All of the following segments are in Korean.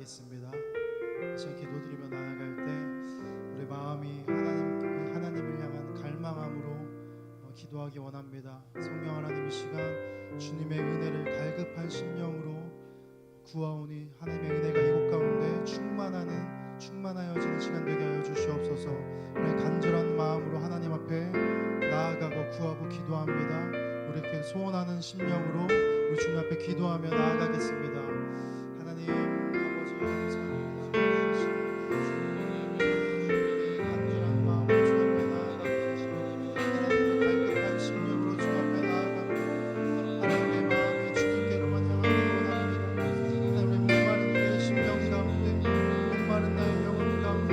나아가겠습니다. 다시 기도드리며 나아갈 때 우리 마음이 하나님을 향한 갈망함으로 기도하기 원합니다. 성령 하나님, 이 시간 주님의 은혜를 갈급한 심령으로 구하오니 하나님의 은혜가 이곳 가운데 충만하여지는 시간 되게 하여 주시옵소서. 우리 간절한 마음으로 하나님 앞에 나아가고 구하고 기도합니다. 우리 이렇게 소원하는 심령으로 우리 주님 앞에 기도하며 나아가겠습니다. 하나님 아버지, 간절한 마음으로 주 앞에 나아가겠습니다. 하나님의 갈급한 심령으로 주 앞에 나아갑니다. 하나님의 마음이 주님께로만 향하기 원합니다. 하나님의 목마른 우리의 심령 가운데, 목마른 나의 영혼 가운데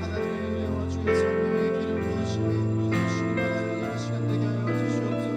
하나님의 은혜와 주의 성령의 길을 부으시니 충만하여지는 시간 되게 하여 주시옵소서.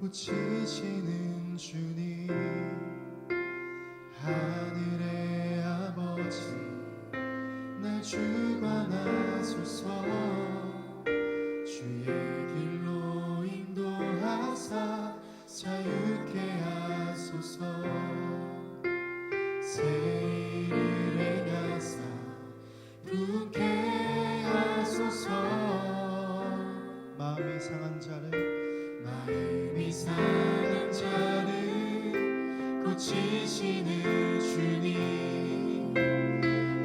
고치시는 주님, 하늘의 아버지 날 주관하소서. 주의 길로 인도하사 자유케 하소서. 새 일을 행하사 부게 하소서. 마음이 상한 자를 고치시는 주님,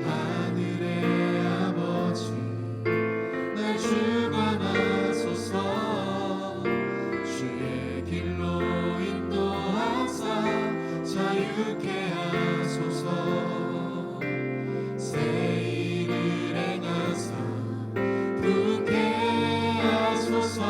하늘의 아버지 날 주관하소서. 주의 길로 인도하사 자유케 하소서. 새 일을 행하사 부게 하소서.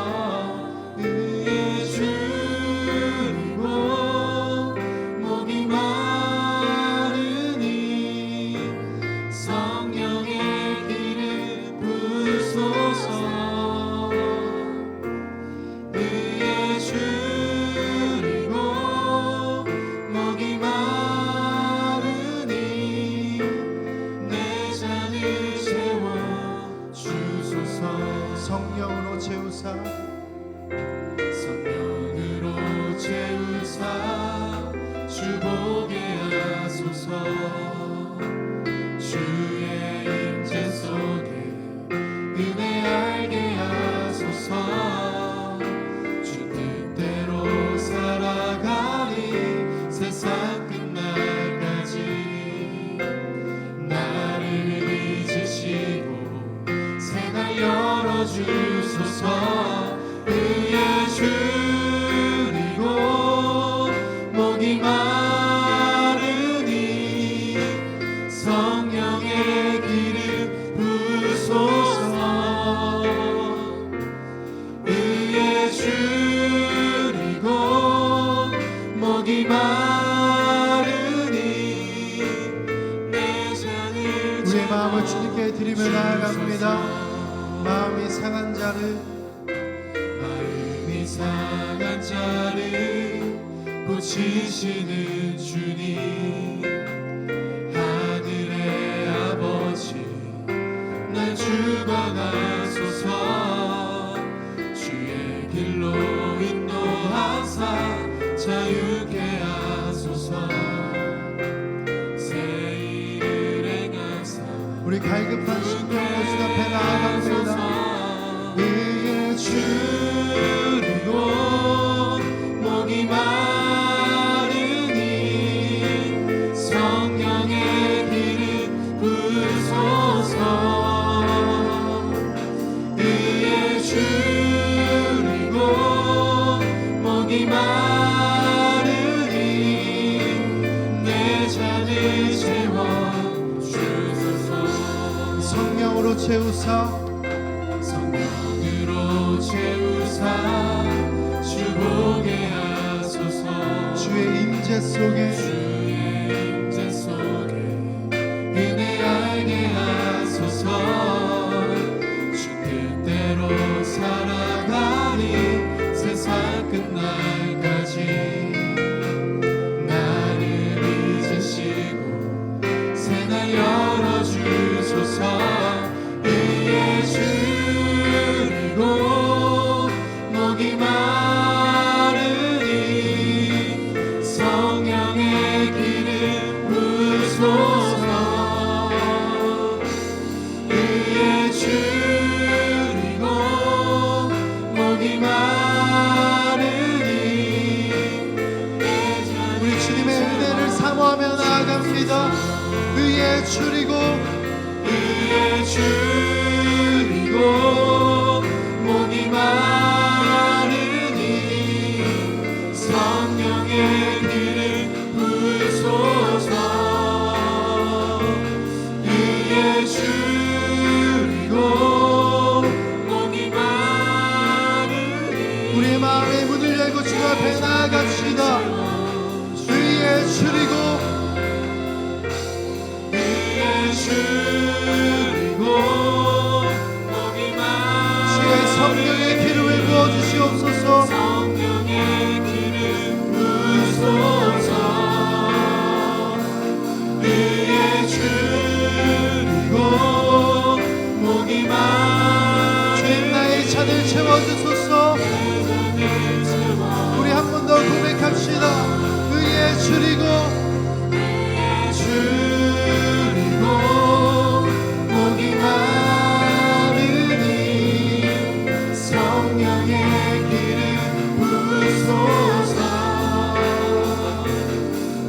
성령으로 채우사 주보게 하소서. 주의 임재 속에 은혜 알게 하소서. 주 뜻대로 살아가리 세상 끝날까지. 나를 빚으시고 새날 열어주소서. 의의 줄이고 목이 마르니 성령의 기름 부으소서. 의의 줄이고 목이 마르니 내 잔을 우리의 마음을 주님께 드리며 나아갑니다. 마음이 상한 자를 고치시는 주님, 하늘의 아버지 날 주관하소서. 주의 길로 인도하사 자유케 하소서. 새 일을 행하사 우리 갈급한 심령으로 주 앞에 나아갑니다. 성령으로 채우사 성령으로 채우사 주보게 하소서. 주의 임재 속에 은혜 알게 하소서. 주 뜻대로 살아가니 세상 끝날까지 나를 잊으시고 새날 열어주소서. 의에 줄이고 목이 마르니 성령의 기름 부으소서. 의에 줄이고 목이 마르니 우리 주님의 은혜를 사모하며 나아갑니다. 의에 줄이고 목이 마르니 성령의 기름 부으소서. 의에 줄이고 목이 마르니 우리의 마음의 문을 열고 주 앞에 나아갑시다. 의에 줄이고 주의 성령의 기름을 부어주시옵소서. 성령의 기름 부으소서. 의에 줄이고 목이 마르니 주님 나의 잔을 채워주소서. 우리 한 번 더 고백합시다. 의에 줄이고 목이 마르니 성령의 기름 부으소서.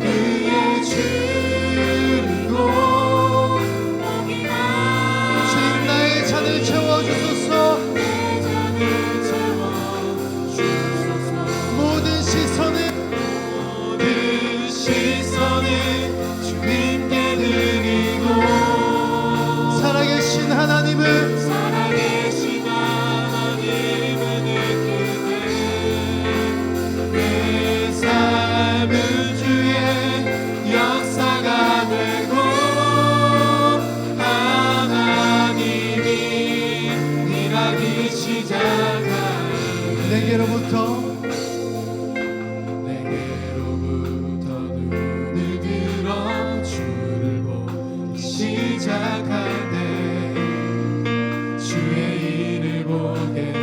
의에 줄이고 목이 마르니 주님 나의 잔을 채워주소서. 모든 시선을 주님께 드리고 살아계신 하나님을 내 삶은 주의 역사가 되고 하나님이 일하기 시작하니 내게로부터 눈을 들어 주를 보기 시작할 때 주의 일을 보겠네.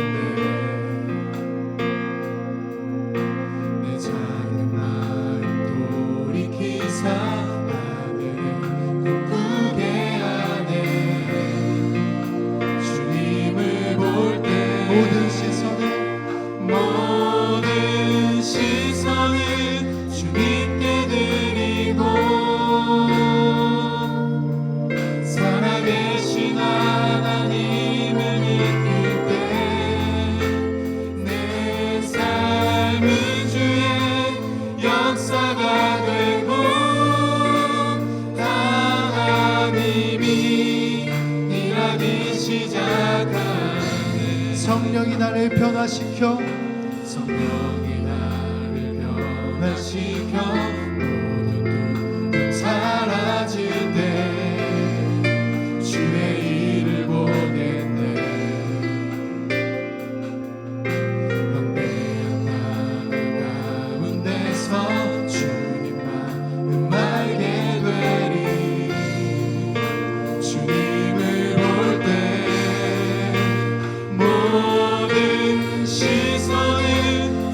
내 작은 마음 돌이키사 하늘을 꿈꾸게 하네. 주님을 볼 때 모든 시선을 주님께 드리고 살아계신 하나님을 믿을 때 내 삶은 주의 역사가 되고 하나님이 일하기 시작하네. 성령이 나를 변화시켜 성령이 나를 변화시켜 모든 두려움 사라질 때 주의 일을 보겠네. 막대한 나날 가운데서 주님만 알게 되리. 주님을 볼 때 모든 시선을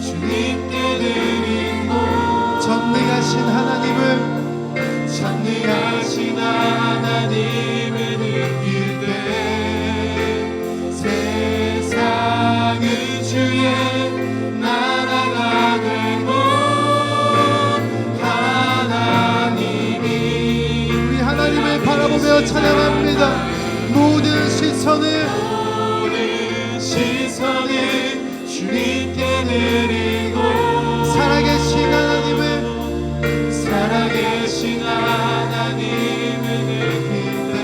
주님께 드리고 전능하신 하나님을 느낄 때 세상은 주의 나라가 되고 하나님이 우리 하나님을 바라보며 찬양합니다. 모든 시선을 주님께 드리고 살아계신 하나님을 살아계신 하나님을 느낄 때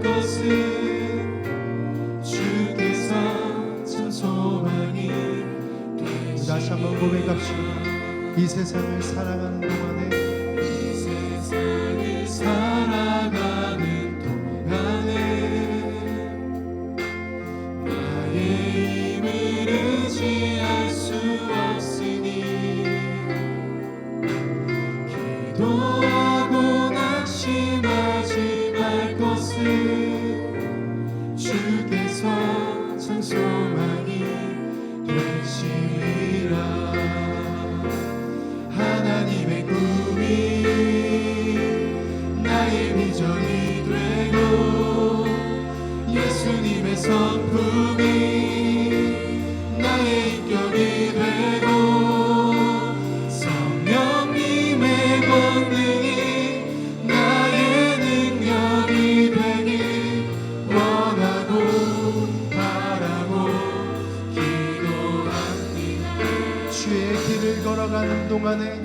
것은 주께서 참 소망이 다시 한번 고백합시다. 이 세상을 살아가는 동안에 이 세상을 살아가는 동안에 나의 힘을 의지할 수 없으니 기도하고 낙심하지 말 것은 주께서 참 소망이 되시리라. 하나님의 꿈이 나의 비전이 되고 예수님의 성품이 나의 인격이 되고 성령님의 권능이 나의 능력이 되길 원하고 바라고 기도합니다. 주의 길을 걸어가는 동안에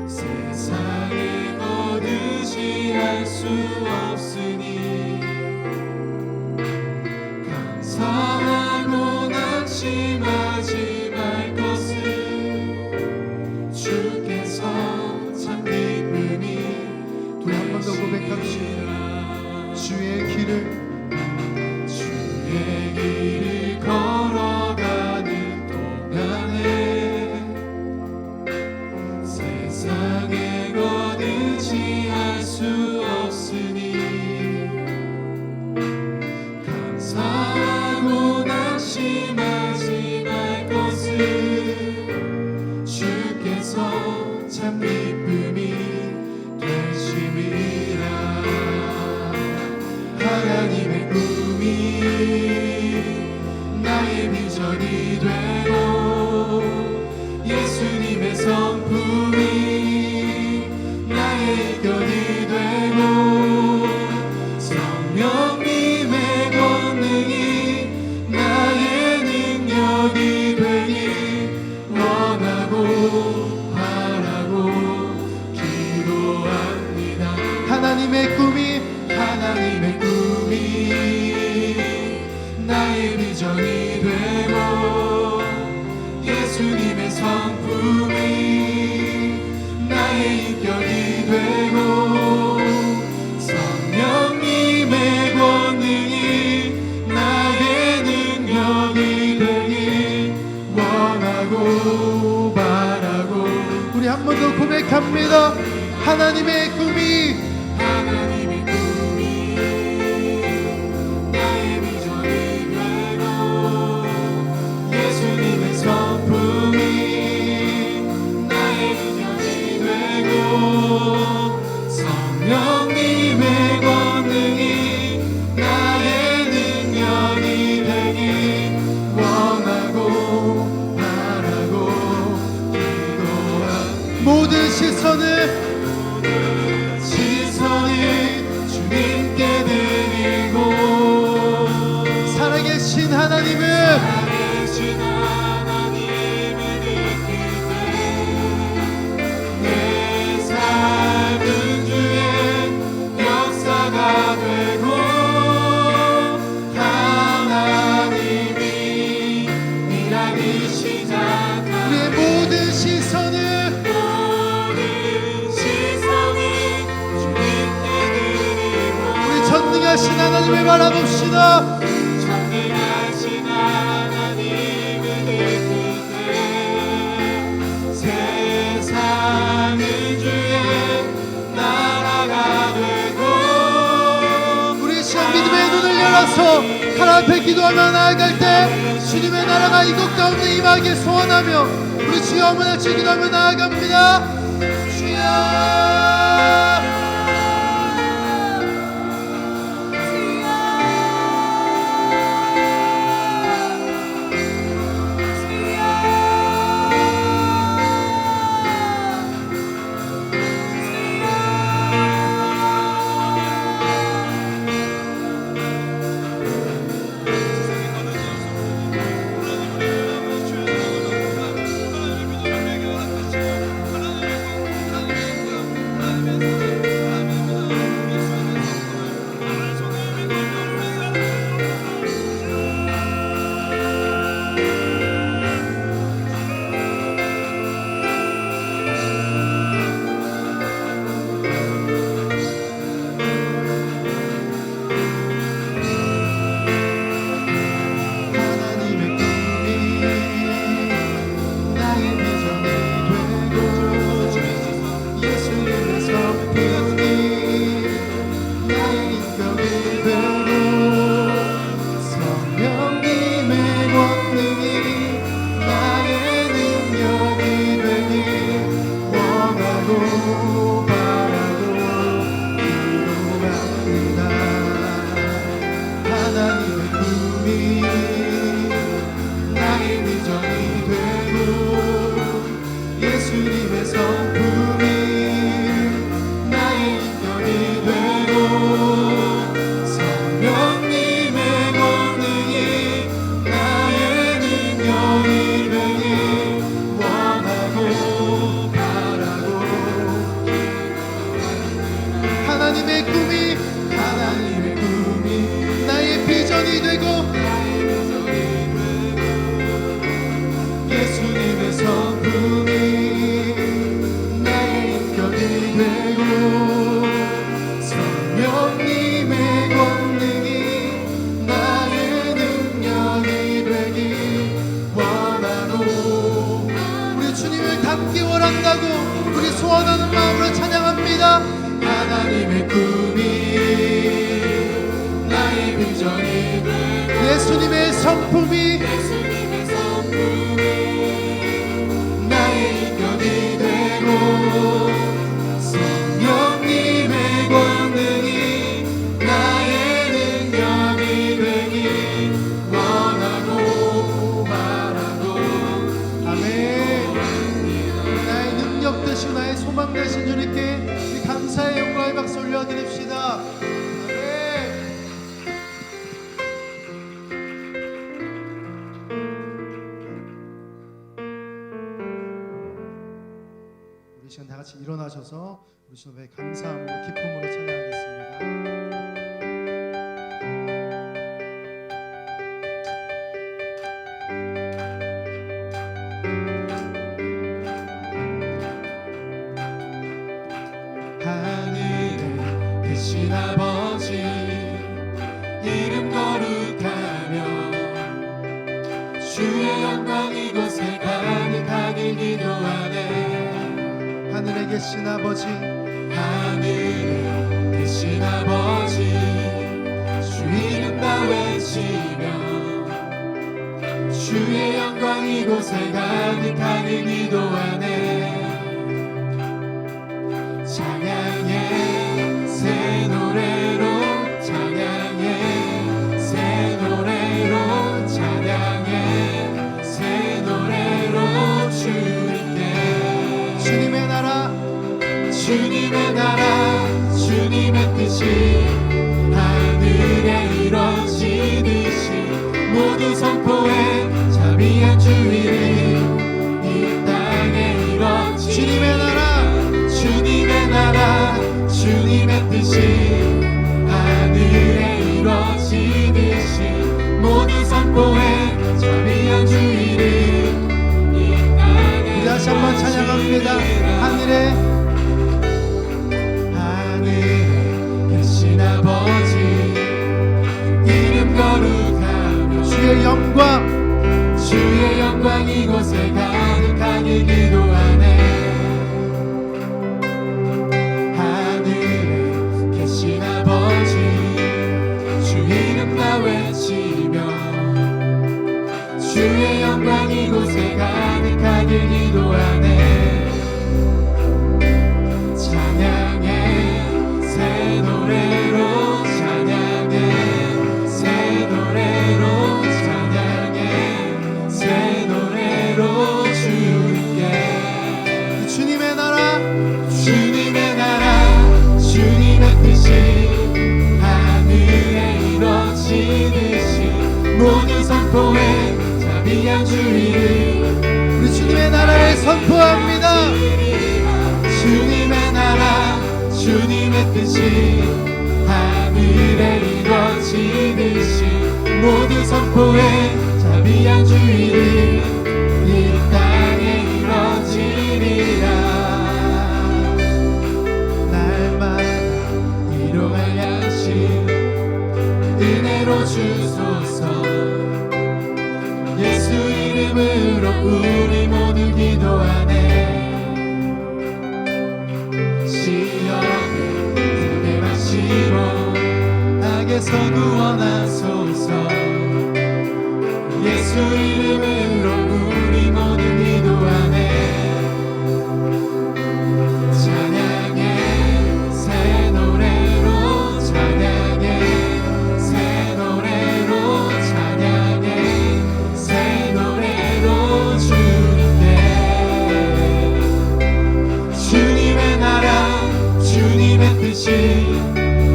세상에 거두지할 수 없으니 감사하고 낙심하지 말 것은 주께서 참 기쁨이 우리 한 번 더 고백합시다. 주의 길을 걸어가는 동안에 세상에 거두지할 수 없으니 감사하고 낙심하지 말 것은 주께서 참 기쁨이 되심이라. 하나님의 꿈이 나의 비전이 되고 예수님의 성품이 나의 인격이 되고 성령님의 권능이 나의 능력이 되길 원하고 바라고 기도합니다. 하나님의 꿈이 나의 비전이 되고 예수님의 성품이 나의 인격이 되고 성령님의 권능이 나의 능력이 되길 원하고 바라고. 우리 한 번 더 고백합니다. 하나님의 꿈이 나의 비전이 되고 예수님의 성품이 나의 비전이 되고 성령님의 권능이 나의 능력이 되길 원하고 바라고 기도합니다. 모든 시선을 주님께 드리고 살아계신 하나님을 살아계신 하나님을 느낄 때 내 삶은 주의 역사가 되고 하나님이 일하기 시작하는 우리의 모든 시선을 전능하신 하나님을 바라봅시다. 전능하신 하나님을 느낄 때 세상은 주의 나라가 되고 우리 시간 믿음의 눈을 열어서 하나님 앞에 기도하며 나아갈 때 주님의 나라가 이곳 가운데 임하길 소원하며 우리 주여 한번 같이 기도하며 나아갑니다. 주여 바라고 기도합니다. 하나님의 꿈이 나의 비전이 되고 예수님의 성품이 나의 인격이 되고 성령님의 권능이 나의 능력이 되길 원하고 바라고 하나님의 꿈이 나의 비전이 되고 예수님의 성품이 나의 인격이 되고 성령님의 권능이 나의 능력이 되길 원하고 우리 주님을 닮기 원한다고 우리 소원하는 마음으로 찬양합니다. 하나님의 꿈이 나의 비전이 되고 예수님의 성품이 나의 인격이 되고 성령님의 권능이 나의 능력이 되길 원하고 바라고 아멘. 나의 능력 되신 나의 소망 되신 주님께 우리 감사의 영광의 박수 올려드립시다. 아멘. 우리 시간 다 같이 일어나셔서 우리 주님의 감사함으로 기쁨으로 찬양하겠습니다. 하늘에 계신 아버지 이름 거룩하며 주의 영광 이곳에 가득하길 기도하네. 하늘에 계신 아버지 하늘에 계신 아버지 주 이름 다 외치며 주의 영광 이곳에 가득하길 기도하네. 찬양해 새 노래로 찬양해 새 노래로 찬양해 새 노래로 주님께 주님의 나라 주님의 뜻이 하늘에 이루어지듯이 모두 선포해 자비한 주의를 이 땅에 이루어지 주님의 나라 주님의 뜻이 하늘에 이루어지듯이 모두 선포해 자비한 주의를 이 땅에 우리 다시 한번 찬양합니다. 하늘에 계신 아버지 이름 거룩하며 주의 영광 이곳에 가득하길 기도하네. 하늘에 계신 아버지 주 이름 다 외치며 주의 영광 이곳에 가득하길 기도하네. 찬양해 새 노래로 찬양해 새 노래로 찬양해 새 노래로 주님께 주님의 나라 주님의 뜻이 하늘에 이루어지듯이 모두 선포해 자비한 주의를 우리 주님의 나라를 선포합니다. 주님의 나라 주님의 뜻이 하늘에 이루어지듯이 모두 선포해 자비한 주의를 이 땅에 이루어지리라. 날마다 일용할 양식 은혜로 주소서. 예수 이름으로 우리 모두 기도하네. 시험을 크게 마시고 악에서 구원하소서. 예수 이름으로 우리 모두 기도하네. 찬양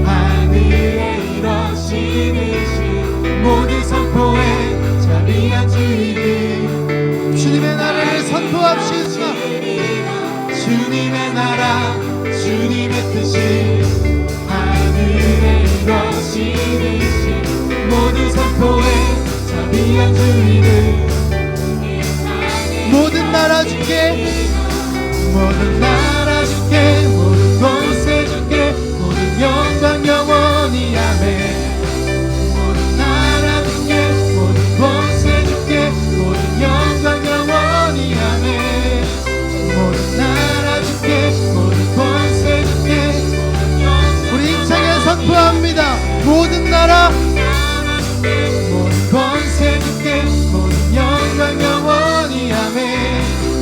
하늘에 이루어지듯이 모든 선포에 자비한 주님 주님의 나라를 선포합시다. 주님의 나라 주님의 뜻이 하늘에 이루어지듯이 모든 선포에 자비한 주님 모든 나라 주께, 모든 나라 주께 모든 곳에 주께 모든 영광 영원히 아멘 모든 나라 주께 모든 곳에 주께 모든 영광 영원히 아멘 모든 나라 주께 모든 곳에 주께 우리 힘차게 선포합니다. 모든 나라, 모든 곳에 주께 모든 영광 영원히 아멘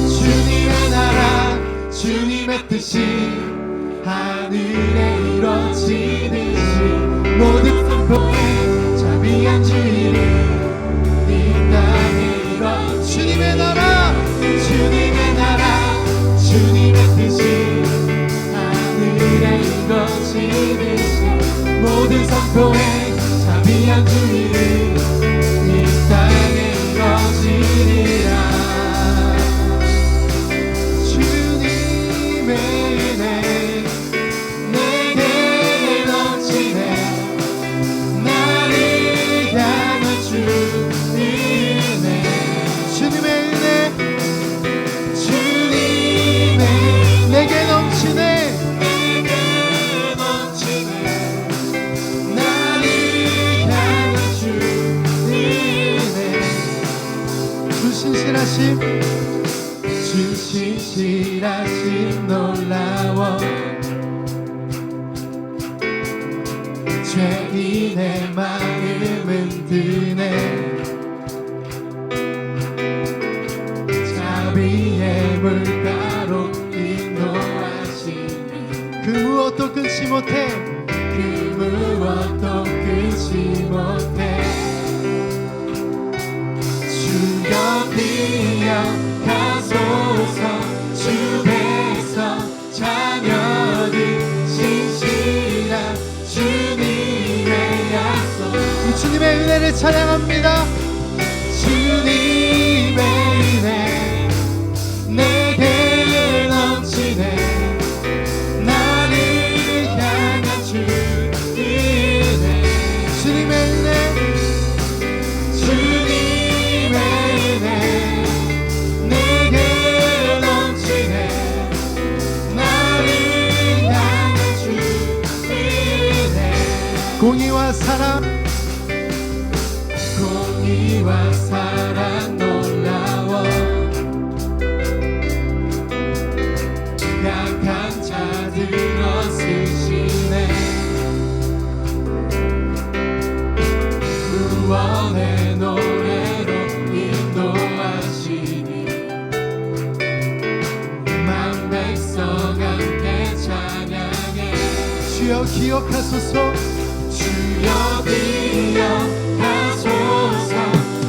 주님의 나라 주님의 뜻이 하늘에 이루어지듯이 모든 선포에 자비한 주님 이 땅에 이루어 주님의 나라, 주님의 나라 주님의 뜻이 하늘에 이루어지듯이 모든 선포에 자비한 주님 이 땅에 이루어지리라 주님의 은혜 내게 넘치네 나를 향한 주님의 은혜 주님의 은혜 주님의 내게 넘치네. 내게 넘치네 나를 향한 주님의 은혜 주 신실하심, 주 신실하심 놀라워 죄인의 마음은 드네 자비의 물가로 인도하시니 그 무엇도 끊지 못해. 그 무엇도 끊지 못해 주여 기억하소서 주 백성 자녀들 신실한 주님의 약속 주님의 은혜를 찬양합니다. 주님의 은혜 내게 넘치네 나를 향한 주님의 은혜 주님의 은혜 주님의 은혜 내게 넘치네 나를 향한 주님의 은혜 공의와 사랑, 공의와 사랑 놀라워 약한 자들 얻으시네 구원의 노래로 인도하시니 만 백성 함께 찬양해 주여 기억하소서. 주여 기억하소서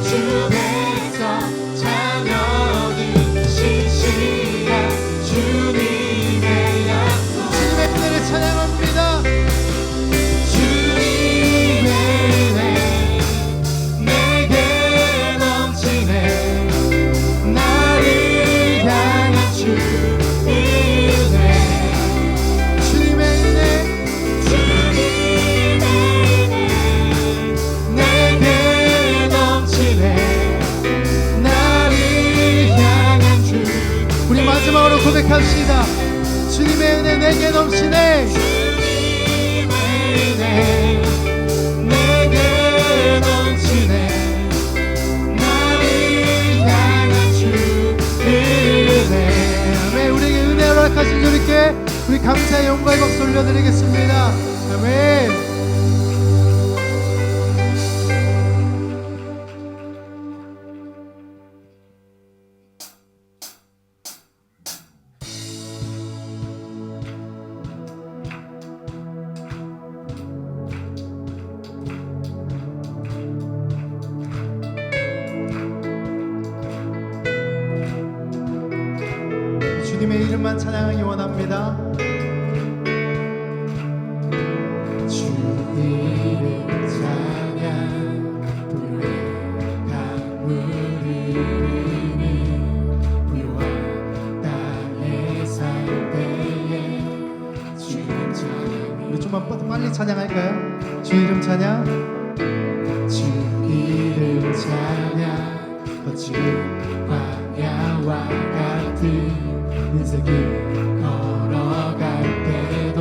주 백성 자녀들 신실한 주님의 약속 주님의 은혜를 찬양합니다. 주님의 은혜 내게 넘치네 나를 향한 주님의 은혜 주님의 은혜 주님의 은혜 내게 넘치네 나를 향한 주님의 우리 마지막으로 고백합시다. 주님의 은혜 내게 넘치네. 은혜 내게 넘치네 나를 향한 주님의 은혜 아멘. 우리에게 은혜 허락하신 주님께 우리 감사의 영광의 박수 올려드리겠습니다. 아멘. 주님의 이름만 찬양하기 원합니다. 번만 빨리 찬양할까요? 주 이름 찬양. 주 이름 찬양 거친 광야와 같은 인생길 걸어갈 때도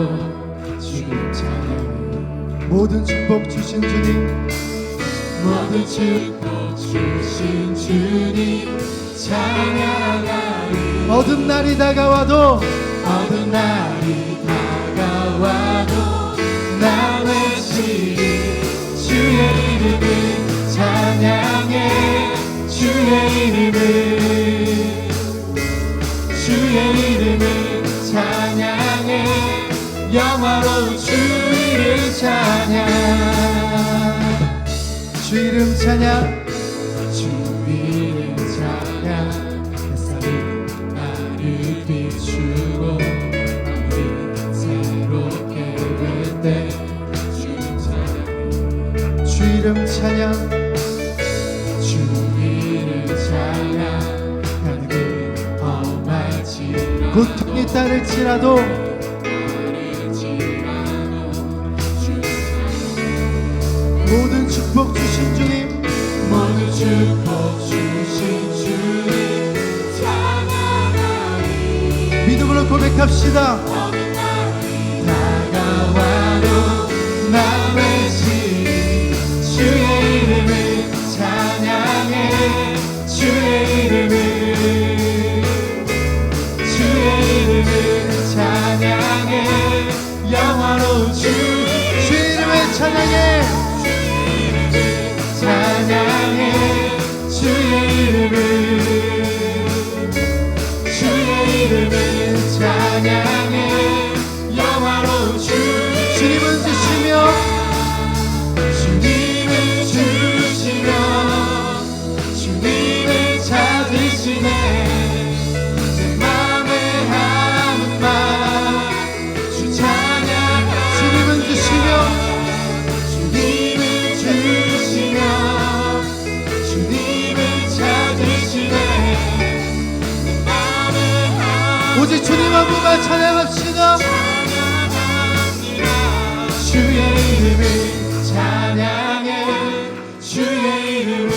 주 이름 찬양 모든 축복 주신 주님, 모든 축복 주신 주님 찬양하리 어둠 날이 다가와도 어두운 날이 다가와도 나 외치리 주의 이름을 찬양해 주의 이름을 찬양해 영화로운 주 이름 찬양 주 이름 찬양. 주 이름 찬양 햇살이 나를 비추고 아무리 새롭게 될 때 주 찬양 주 이름 찬양. 주 이름 찬양 하늘을 험할지라도 고통이 따를지라도 모든 축복 주신 주님, 모든 축복 주신 주님 찬양하리 믿음으로 고백합시다. 다가와도 나 외치 주의 이름을 찬양해 주의 이름을 찬양해 영화로운 주 이름을 찬양해. 찬양해 주의 이름을 찬양해 영화로운 주님은 주시며 주님을 주시며 주님을 찾으시네 내 맘에 하는 말 주 찬양하 주님은 주시며 주님을 주시며 주님을 찾으시네 내 맘에 하는 오직 주님 한 분만 찬양합시다. 주의 이름을 찬양해 주의 이름을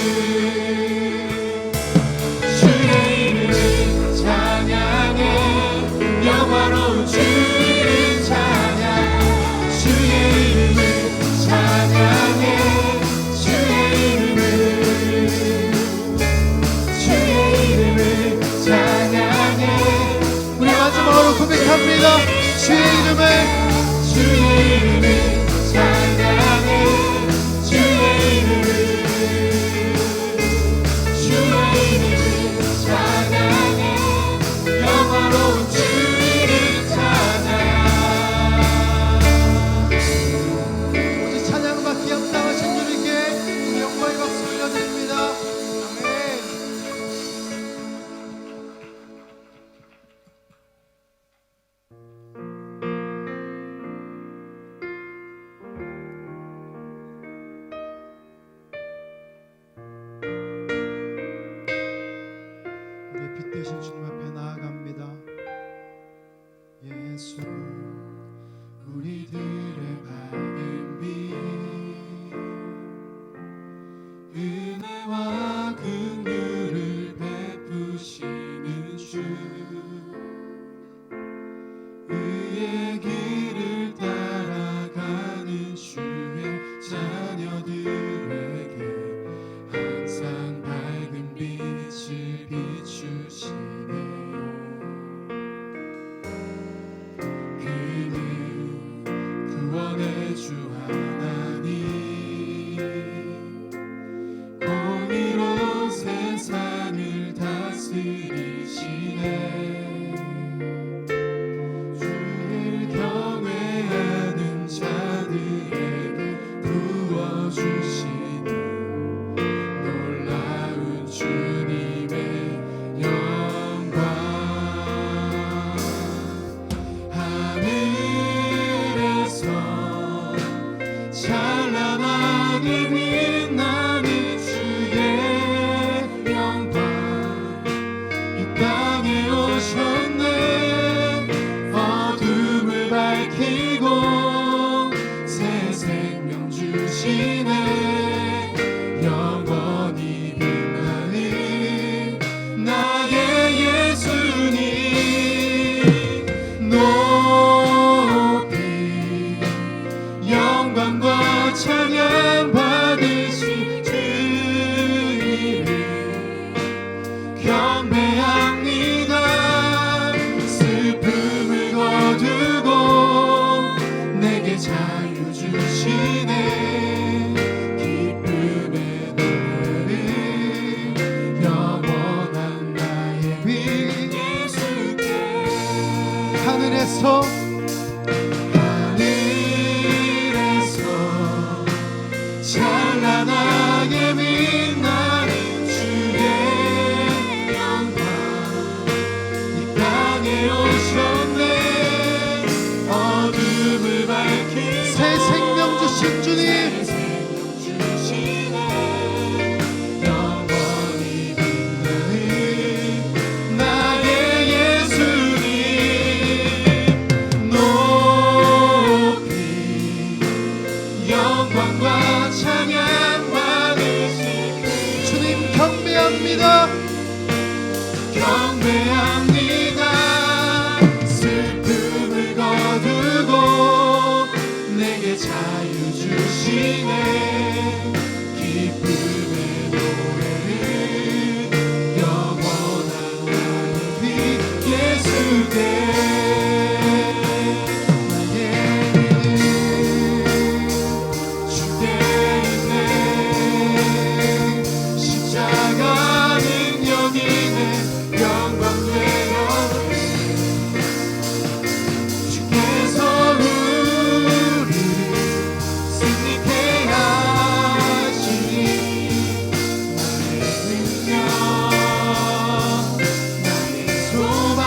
찬양해 영화로운 주 이름 찬양 주의 이름을 찬양해 주의 이름을 찬양해 우리 마지막으로 고백합니다. 주의 이름을 찬양해 주의 이름을 찬양해 영화로운 주 이름 찬양 오직 찬양과 기합 당하신 주님께 우리 영광의 박수 올려드립니다. 아멘. 우리의 빛 되신 주님 앞에 나아갑니다. 예수 우리들의 밝은 빛 은혜와 긍휼을 베푸시는 주 의의 길을 따라가는 주의 자녀들에게 항상 밝은 빛을 비추시네 그는 하늘에서 찬란하게 빛나는 주의 영광 이 땅에 오셨네. 어둠을 밝힌 새 생명 주신 주님, 영원히 빛나는 나의 예수님 높이 영광과 찬양 받으실 주님 경배합니다. 경배합니다. 슬픔을 거두고 내게 자유 주시네. 기쁨의 노래를 영원한 나의 빛 예수께 나의 믿음 주께 있네. 십자가 능력이네. 영광 되어 주께서 우리를 승리케 하시니 나의 능력 나의 소망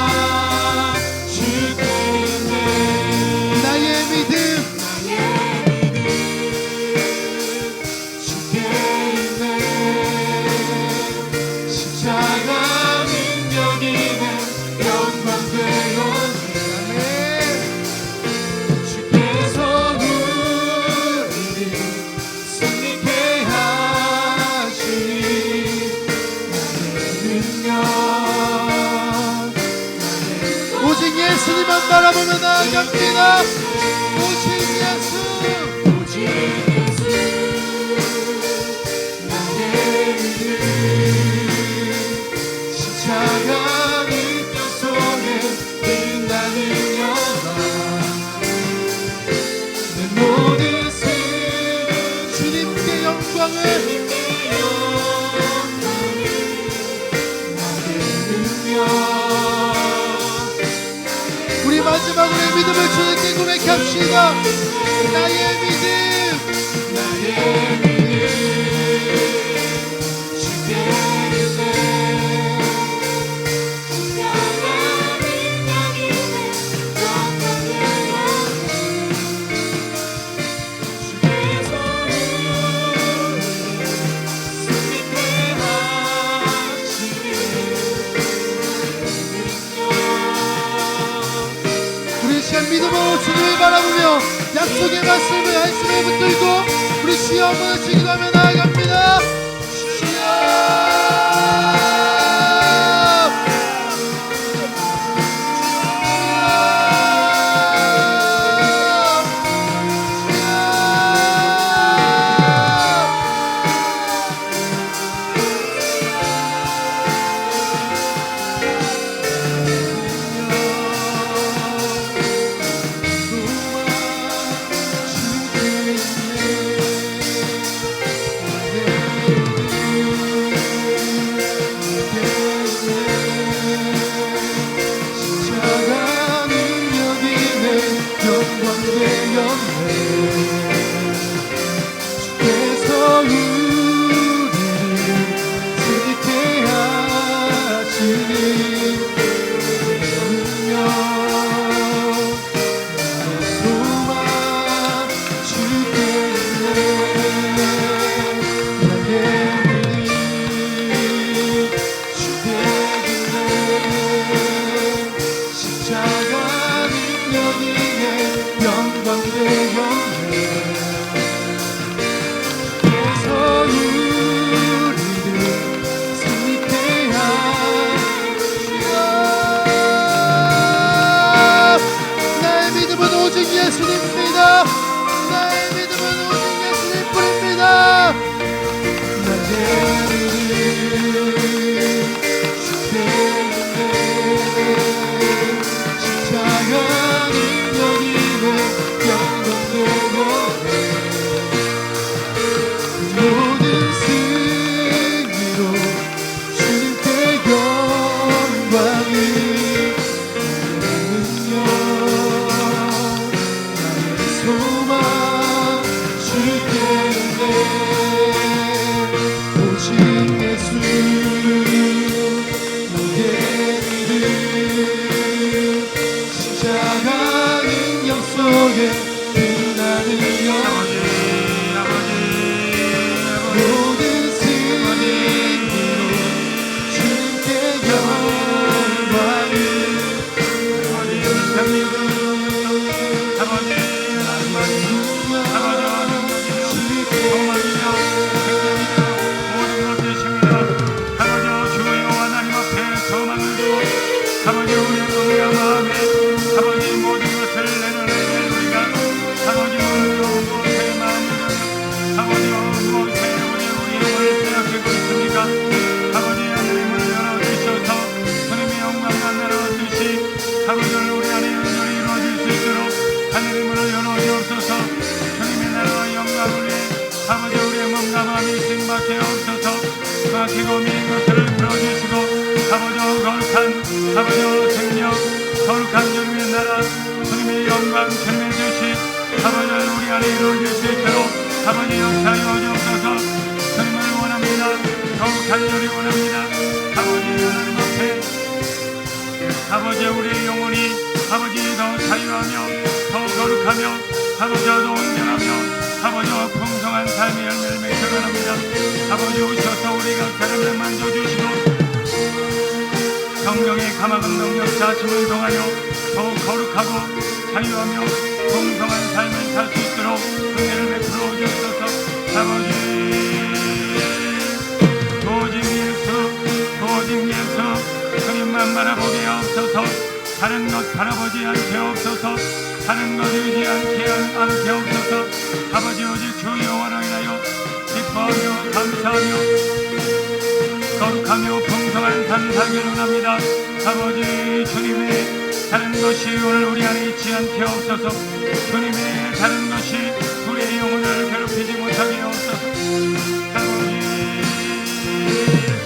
주께 있네. 나의 믿음 주께 있네. 십자가 능력이네. 영광 되었네. 주께서 우리를 승리케 하시니 나의 능력 오직 예수님만 바라보며 나아갑니다. 오직 예수, 오직 예수 나의 믿음 십자가 능력 속에 빛나는 영광 내 모든 삶 주님께 영광을 나의 능력 우리 마지막으로 믿음을 주님께 고백합시다. 나의 믿음 나의 믿음 주께 있네. 십자가 능력이네. 영광 되었네. 주께서 우리를 승리케 하시니 우리 시간 믿음으로 주님을 바라보며 약속의 말씀을 말씀에 붙들고 우리 주여 한번 기도하며 나아갑니다. 주여 십자가 능력이네. 영광 되었네. 주께서 우리를 승리케 하시니 능력 나의 소망 주께 있네. 나의 믿음 주께 있네. 십자가 능력이네. 영광 되었네. 주께서 우리를 승리케 하시오. 나의 믿음은 오직 예수님입니다. 나의 믿음은 오직 예수님뿐입니다. 나의 믿음 주께 있네. 십자가 능력이네. 영광 되었네. 모든 승리로 주님께 영광이 나의 능력 속에 빛나는 영 모든 승리로 주님께 영광을 아버지 우리의 몸과 마음에 아버지 모든 것을 내려내는 우리가 아버지 무엇에 마음을 아버지 무엇에 우리의 영혼을 빼앗기고 있습니까? 아버지 하나님을 열어주셔서 주님의 영광만 내려주시 아버지 우리 안에 은혜를 이루어질 수 있도록 하나님을 열어주옵소서. 주님의 나라와 영광을 위해 아버지 우리의 몸과 마음이 신박해 없어서 막히고 미는 것을 풀어주시고 아버지 거룩한 아버지 생명 거룩한 주님의 나라 주님의 영광 주님의 주시 아버지 우리 안에 이루어질 수 있도록 아버지 역사하여 주옵소서. 주님을 원합니다. 더욱 간절히 원합니다. 아버지 하나님 앞에 아버지 우리의 영혼이 아버지 더 자유하며 더 거룩하며 아버지 더 온전하며 아버지 풍성한 삶의 열매를 맺게 원합니다. 아버지 오셔서 우리가 사람을 만져주시고 성령의 감화감 능력자 힘을 동하여 더욱 거룩하고 자유하며 풍성한 삶을 살 수 있도록 은혜를 베풀어 주옵소서. 아버지 오직 예수 주님만 바라보게 하옵소서. 다른 것 바라보지 않게 하옵소서. 다른 것 의지하지 않게 하옵소서. 아버지 오직 주 여호와를 인하여 기뻐하며 감사하며 거룩하며 풍성한 삶 살기를 원합니다. 아버지 주님의 다른 것이 오늘 우리 안에 있지 않게 하옵소서. 주님의 다른 것이 우리의 영혼을 괴롭히지 못하게 하옵소서. 아버지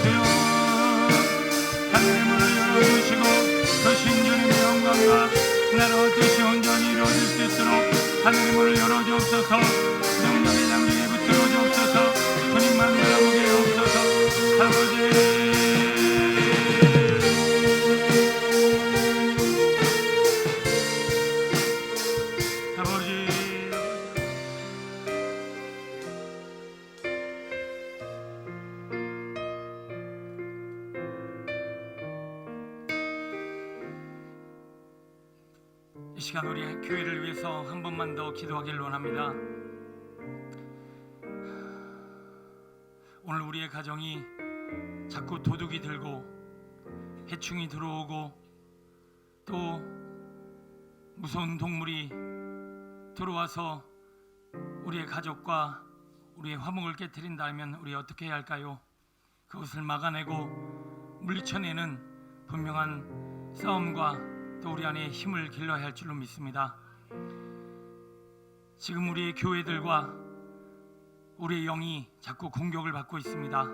주여 하늘의 문을 열어주시고 그 신주님의 영광과 나라와 뜻이 온전히 이루어질 수 있도록 하늘의 문을 열어주옵소서. 능력의 장중에 붙들어 주옵소서. 주님만 바라보게 하옵소서. 아버지 이 시간 우리 교회를 위해서 한 번만 더 기도하기를 원합니다. 오늘 우리의 가정이 자꾸 도둑이 들고 해충이 들어오고 또 무서운 동물이 들어와서 우리의 가족과 우리의 화목을 깨트린다면 우리 어떻게 해야 할까요? 그것을 막아내고 물리쳐내는 분명한 싸움과 또 우리 안에 힘을 길러야 할 줄로 믿습니다. 지금 우리의 교회들과 우리의 영이 자꾸 공격을 받고 있습니다.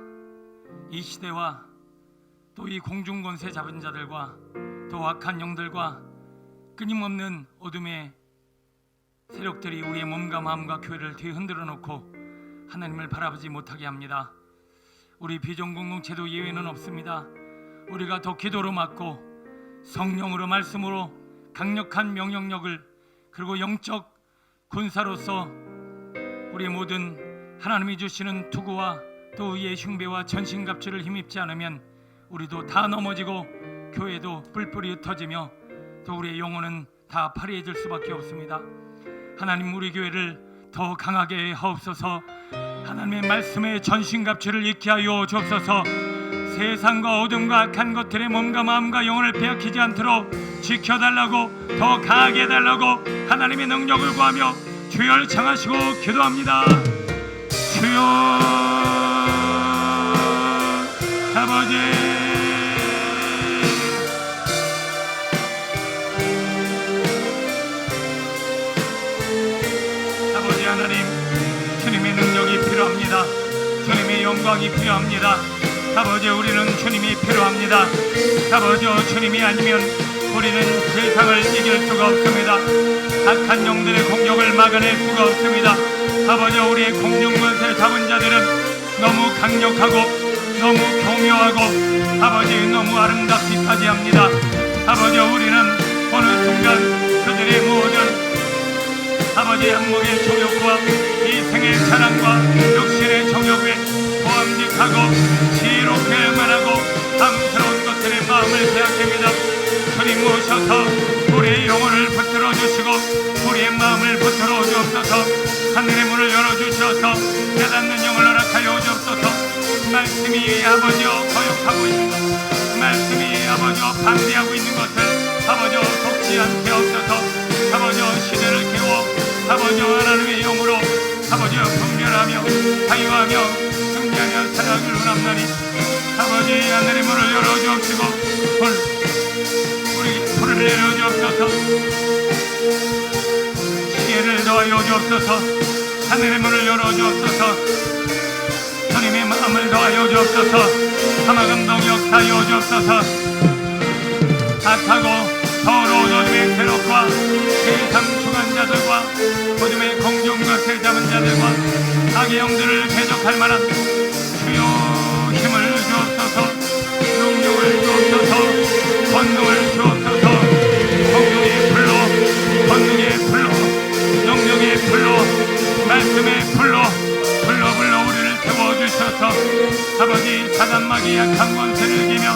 이 시대와 또 이 공중권세 잡은 자들과 또 악한 영들과 끊임없는 어둠의 세력들이 우리의 몸과 마음과 교회를 뒤흔들어 놓고 하나님을 바라보지 못하게 합니다. 우리 비전공동체도 예외는 없습니다. 우리가 더 기도로 막고 성령으로 말씀으로 강력한 명령력을 그리고 영적 군사로서 우리의 모든 하나님이 주시는 투구와 또 의의 흉배와 전신갑주를 힘입지 않으면 우리도 다 넘어지고 교회도 뿔뿔이 흩어지며 또 우리의 영혼은 다 파리해질 수밖에 없습니다. 하나님 우리 교회를 더 강하게 하옵소서. 하나님의 말씀의 전신갑주를 입게 하여 주옵소서. 세상과 어둠과 악한 것들의 몸과 마음과 영혼을 빼앗기지 않도록 지켜달라고 더 강하게 해달라고 하나님의 능력을 구하며 주여를 청하시고 기도합니다. 주여 아버지 하나님 주님의 능력이 필요합니다. 주님의 영광이 필요합니다. 아버지 우리는 주님이 필요합니다. 아버지 주님이 아니면 우리는 세상을 이길 수가 없습니다. 악한 영들의 공격을 막아낼 수가 없습니다. 아버지 우리의 공중권세 잡은 자들은 너무 강력하고 너무 교묘하고 아버지 너무 아름답기까지 합니다. 아버지 우리는 어느 순간 그들의 모든 아버지 안목의 정욕과 이생의 자랑과 육신의 정욕에 보암직하고 지혜롭게만 하고 탐스러운 것들의 마음을 빼앗깁니다. 주님 오셔서 우리의 영혼을 붙들어 주시고 우리의 마음을 붙들어 주옵소서. 하늘의 문을 열어주셔서 깨닫는 영을 허락하여 주옵소서. 말씀이 아버지여 거역하고 있는 것, 말씀이 아버지여 반대하고 있는 것을 아버지여 속지 않게 없어서 아버지여 시대를 깨워 아버지여 하나님의 영으로 아버지여 분별하며 자유하며 승리하며 살아가길 원합나니 아버지 하늘의 문을 열어주옵시고 우리 불을 내려주옵소서. 지혜를 더하여 주옵소서. 하늘의 문을 열어주옵소서. 주님의 마음을 더하여 주옵소서. 하마감동 역사하여 주옵소서. 악하고 더러운 어둠의 세력과 세상 주관자들과 어둠의 공중과 세 잡은 자들과 악의 영들을 대적할 만한 주여 힘을 주옵소서. 능력을 주옵소서. 권능을 주옵소서. 성령의 불로, 권능의 불로, 능력의 불로, 말씀의 불로 우리를 태워주셔서 아버지 사단마귀 약한 권세를 이기며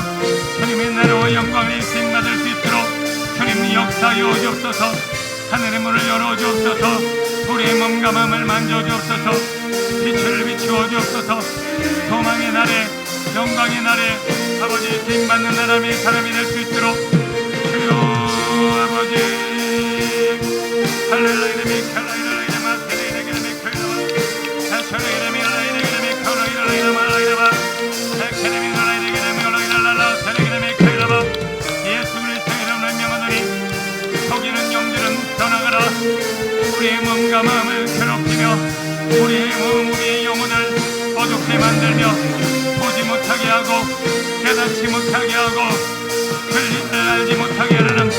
주님의 나라와 영광을 입증받을 수 있도록 주님 역사하여 주옵소서. 하늘의 문을 열어주옵소서. 우리의 몸과 마음을 만져주옵소서. 빛을 비추어 주옵소서. 소망의 날에 영광의 날에 아버지 징받는 나라의 사람이 될 수 있도록 주여 아버지 할렐루야 미칼라이라이라마 세레이라이라마 컬라마 샤샤레이라미라이라이라마 컬라이라이라마 에케레미라이라이라마 세레이라마 컬라마 예수 그리스도의 이름으로 명하노니 속이는 영들은 떠나가라. 우리의 몸과 마음을 괴롭히며 우리의 몸 우리의 영혼을 어둡게 만들며 보지 못하게 하고 깨닫지 못하게 하고 진리를 알지 못하게 하는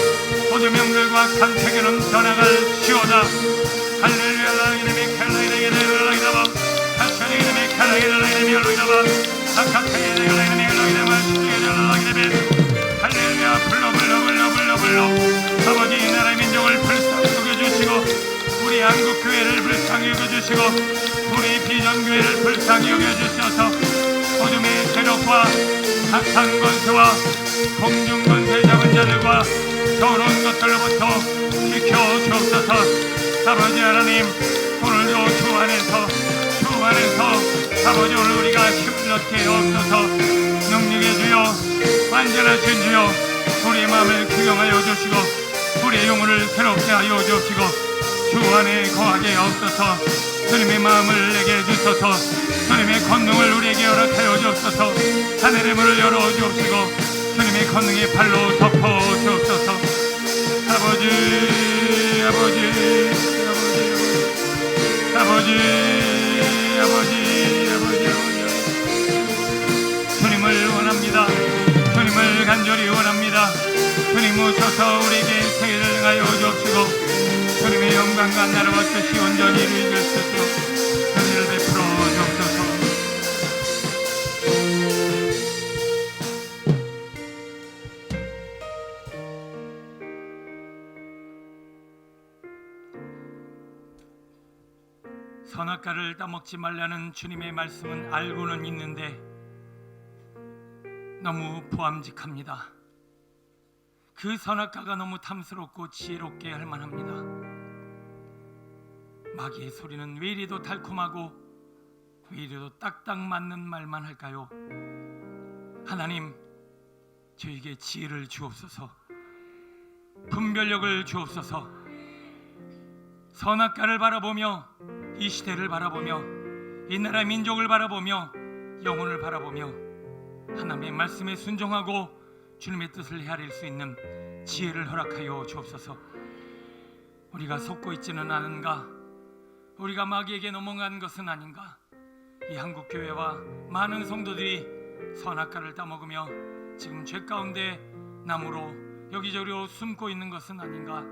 모든 명들과 악한 세계는 떠나갈시오다. 할렐루야 라이라미 칼라이라이라이라이라바 하샤리라미 칼라이라이라이라이라바 아카타이라이라이라이라이라바 시리라이라이라이라바 할렐루야 불러 아버지 나라의 민족을 불쌍히 여겨주시고 우리 한국교회를 불쌍히 여겨주시고 우리 비전교회를 불쌍히 여겨주셔서 어둠의 세력과 악한 권세와 공중권세 잡은 자들과 더러운 것들로부터 지켜주옵소서. 아버지 하나님 오늘도 주 안에서 아버지 오늘 우리가 힘을 얻게 없어서 능력의 주여 완전하신 주여 우리의 마음을 규정하여 주시고 우리의 영혼을 새롭게 하여 주시고 주 안에 거하게 없어서 주님의 마음을 내게 주소서. 주님의 권능을 우리에게 허락하여 주옵소서. 하늘의 문을 열어 주옵시고 주님의 권능의 발로 덮어 주옵소서. 주님을 원합니다. 주님을 간절히 원합니다. 주님 오셔서 우리에게 세계를 행하여 주옵시고 주님의 영광과 나라와 뜻이 온전히 이루어질 수 있도록 은혜를 베풀어 주옵소서. 선악과를 따먹지 말라는 주님의 말씀은 알고는 있는데 너무 보암직합니다. 그 선악과가 너무 탐스럽고 지혜롭게 할 만합니다. 마귀의 소리는 왜 이리도 달콤하고 왜 이리도 딱딱 맞는 말만 할까요? 하나님 저에게 지혜를 주옵소서. 분별력을 주옵소서. 선악과를 바라보며 이 시대를 바라보며 이 나라 민족을 바라보며 영혼을 바라보며 하나님의 말씀에 순종하고 주님의 뜻을 헤아릴 수 있는 지혜를 허락하여 주옵소서. 우리가 속고 있지는 않은가? 우리가 마귀에게 넘어간 것은 아닌가? 이 한국교회와 많은 성도들이 선악과를 따먹으며 지금 죄 가운데 나무로 여기저기로 숨고 있는 것은 아닌가?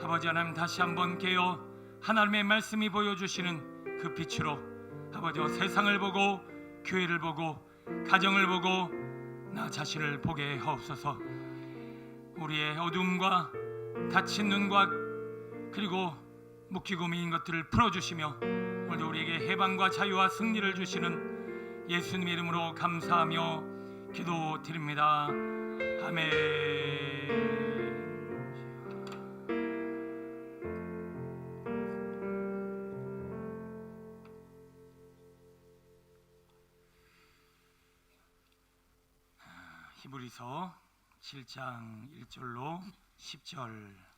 아버지 하나님 다시 한번 깨어 하나님의 말씀이 보여주시는 그 빛으로 아버지와 세상을 보고 교회를 보고 가정을 보고 나 자신을 보게 하옵소서. 우리의 어둠과 닫힌 눈과 그리고 묶이고 매인 것들을 풀어주시며 오늘도 우리에게 해방과 자유와 승리를 주시는 예수님 이름으로 감사하며 기도드립니다. 아멘. 히브리서 7장 1절로 10절.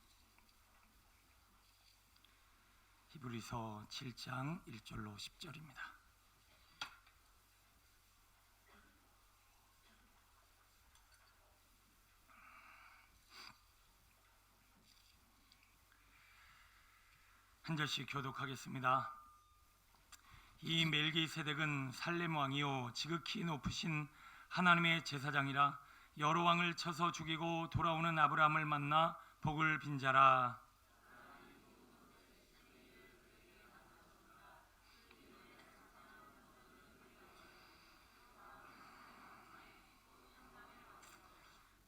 히브리서 7장 1절로 10절입니다. 한 절씩 교독하겠습니다. 이 멜기세덱은 살렘 왕이요 지극히 높으신 하나님의 제사장이라 여러 왕을 쳐서 죽이고 돌아오는 아브라함을 만나 복을 빈 자라.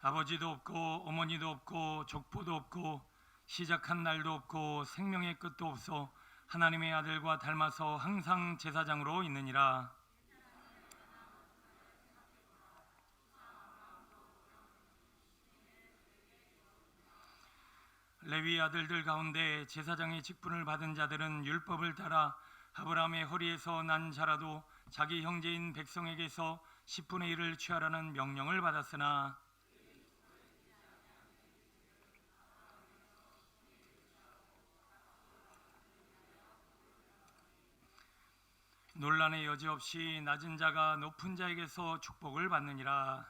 아버지도 없고 어머니도 없고 족보도 없고 시작한 날도 없고 생명의 끝도 없어 하나님의 아들과 닮아서 항상 제사장으로 있느니라. 레위 아들들 가운데 제사장의 직분을 받은 자들은 율법을 따라 아브라함의 허리에서 난 자라도 자기 형제인 백성에게서 10분의 1을 취하라는 명령을 받았으나 논란의 여지 없이 낮은 자가 높은 자에게서 축복을 받느니라.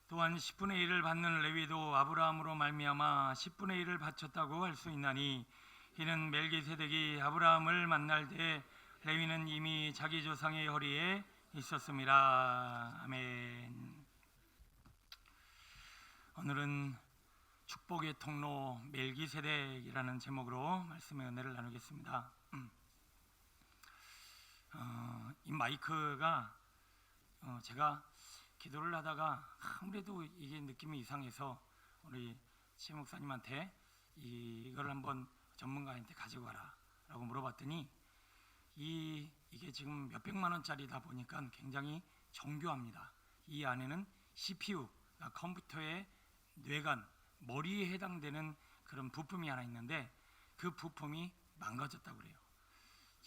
또한 10분의 1을 받는 레위도 아브라함으로 말미암아 10분의 1을 바쳤다고 할 수 있나니 이는 멜기세덱이 아브라함을 만날 때 레위는 이미 자기 조상의 허리에 있었습니다. 아멘. 오늘은 축복의 통로 멜기세덱이라는 제목으로 말씀의 은혜를 나누겠습니다. 이 마이크가 제가 기도를 하다가 아무래도 이게 느낌이 이상해서 우리 시 목사님한테 이걸 한번 전문가한테 가지고 와라 라고 물어봤더니 이게 지금 몇백만 원짜리다 보니까 굉장히 정교합니다. 이 안에는 CPU, 컴퓨터의 뇌관, 머리에 해당되는 그런 부품이 하나 있는데 그 부품이 망가졌다고 그래요.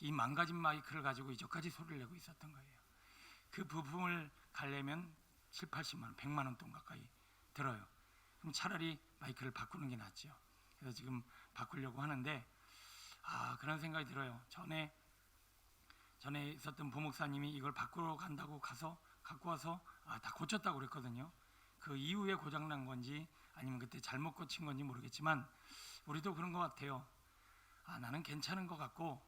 이 망가진 마이크를 가지고 이전까지 소리를 내고 있었던 거예요. 그 부품을 갈려면 7, 80만 원, 100만 원 돈 가까이 들어요. 그럼 차라리 마이크를 바꾸는 게 낫죠. 그래서 지금 바꾸려고 하는데 그런 생각이 들어요. 전에 있었던 부목사님이 이걸 바꾸러 간다고 가서 갖고 와서 다 고쳤다고 그랬거든요. 그 이후에 고장난 건지 아니면 그때 잘못 고친 건지 모르겠지만 우리도 그런 것 같아요. 나는 괜찮은 것 같고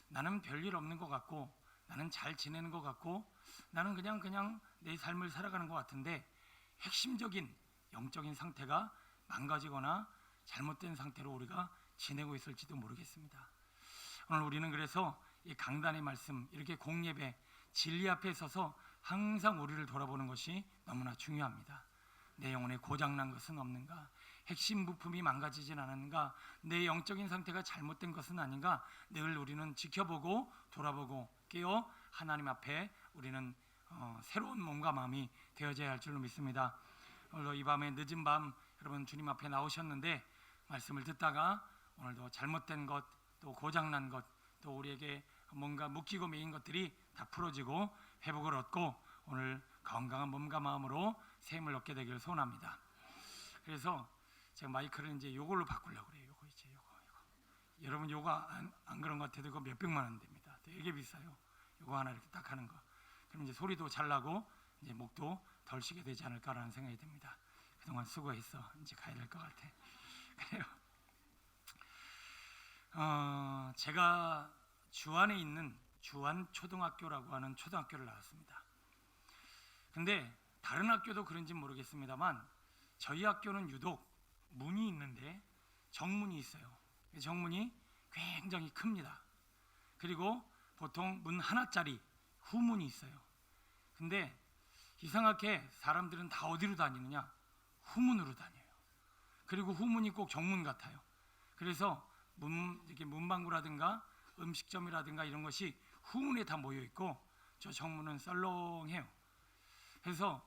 나는 별일 없는 것 같고 나는 잘 지내는 것 같고 나는 그냥 내 삶을 살아가는 것 같은데 핵심적인 영적인 상태가 망가지거나 잘못된 상태로 우리가 지내고 있을지도 모르겠습니다. 오늘 우리는 그래서 이 강단의 말씀, 이렇게 공예배, 진리 앞에 서서 항상 우리를 돌아보는 것이 너무나 중요합니다. 내 영혼에 고장난 것은 없는가? 핵심 부품이 망가지진 않았는가? 내 영적인 상태가 잘못된 것은 아닌가? 늘 우리는 지켜보고 돌아보고 깨어 하나님 앞에 우리는 새로운 몸과 마음이 되어져야 할 줄로 믿습니다. 오늘도 이 밤에 늦은 밤 여러분 주님 앞에 나오셨는데 말씀을 듣다가 오늘도 잘못된 것, 또 고장난 것, 또 우리에게 뭔가 묶이고 매인 것들이 다 풀어지고 회복을 얻고 오늘 건강한 몸과 마음으로 샘을 얻게 되기를 소원합니다. 그래서 제가 마이크를 이제 요걸로 바꾸려고 그래요. 요거. 여러분 요거 안 그런 것 같아도 이거 몇백만 원 됩니다. 되게 비싸요. 요거 하나 이렇게 딱 하는 거. 그럼 이제 소리도 잘 나고 이제 목도 덜 쉬게 되지 않을까라는 생각이 듭니다. 그동안 수고했어. 이제 가야 될 것 같아. 그래요. 제가 주안에 있는 주안초등학교라고 하는 초등학교를 나왔습니다. 근데 다른 학교도 그런지 모르겠습니다만 저희 학교는 유독 문이 있는데 정문이 있어요. 정문이 굉장히 큽니다. 그리고 보통 문 하나짜리 후문이 있어요. 근데 이상하게 사람들은 다 어디로 다니느냐? 후문으로 다녀요. 그리고 후문이 꼭 정문 같아요. 그래서 이렇게 문방구라든가 음식점이라든가 이런 것이 후문에 다 모여 있고 저 정문은 썰렁해요. 그래서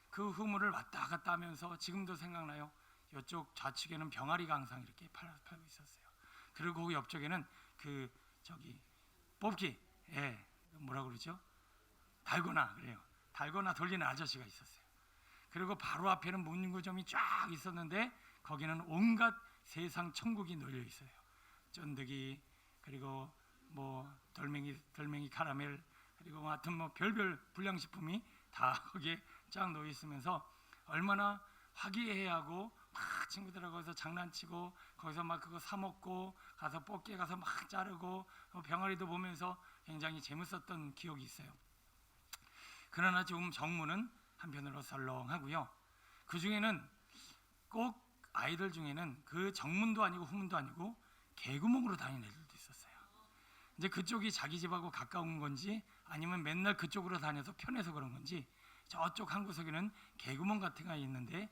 그 후문을 왔다 갔다 하면서 지금도 생각나요. 이쪽 좌측에는 병아리가 항상 이렇게 팔고 있었어요. 그리고 그 옆쪽에는 그 저기 뽑기, 뭐라 그러죠? 달고나 그래요. 달고나 돌리는 아저씨가 있었어요. 그리고 바로 앞에는 문구점이 쫙 있었는데 거기는 온갖 세상 천국이 놓여 있어요. 쫀득이, 그리고 뭐 돌멩이 카라멜, 그리고 하여튼 뭐 별별 불량식품이 다 거기에 쫙 놓여 있으면서 얼마나 화기애애하고 막 친구들하고 거기서 장난치고 거기서 막 그거 사 먹고 가서 뽑기에 가서 막 자르고 병아리도 보면서 굉장히 재밌었던 기억이 있어요. 그러나 지금 정문은 한편으로 썰렁하고요. 그 중에는 꼭 아이들 중에는 그 정문도 아니고 후문도 아니고 개구멍으로 다니는 애들도 있었어요. 이제 그쪽이 자기 집하고 가까운 건지 아니면 맨날 그쪽으로 다녀서 편해서 그런 건지 저쪽 한 구석에는 개구멍 같은 게 있는데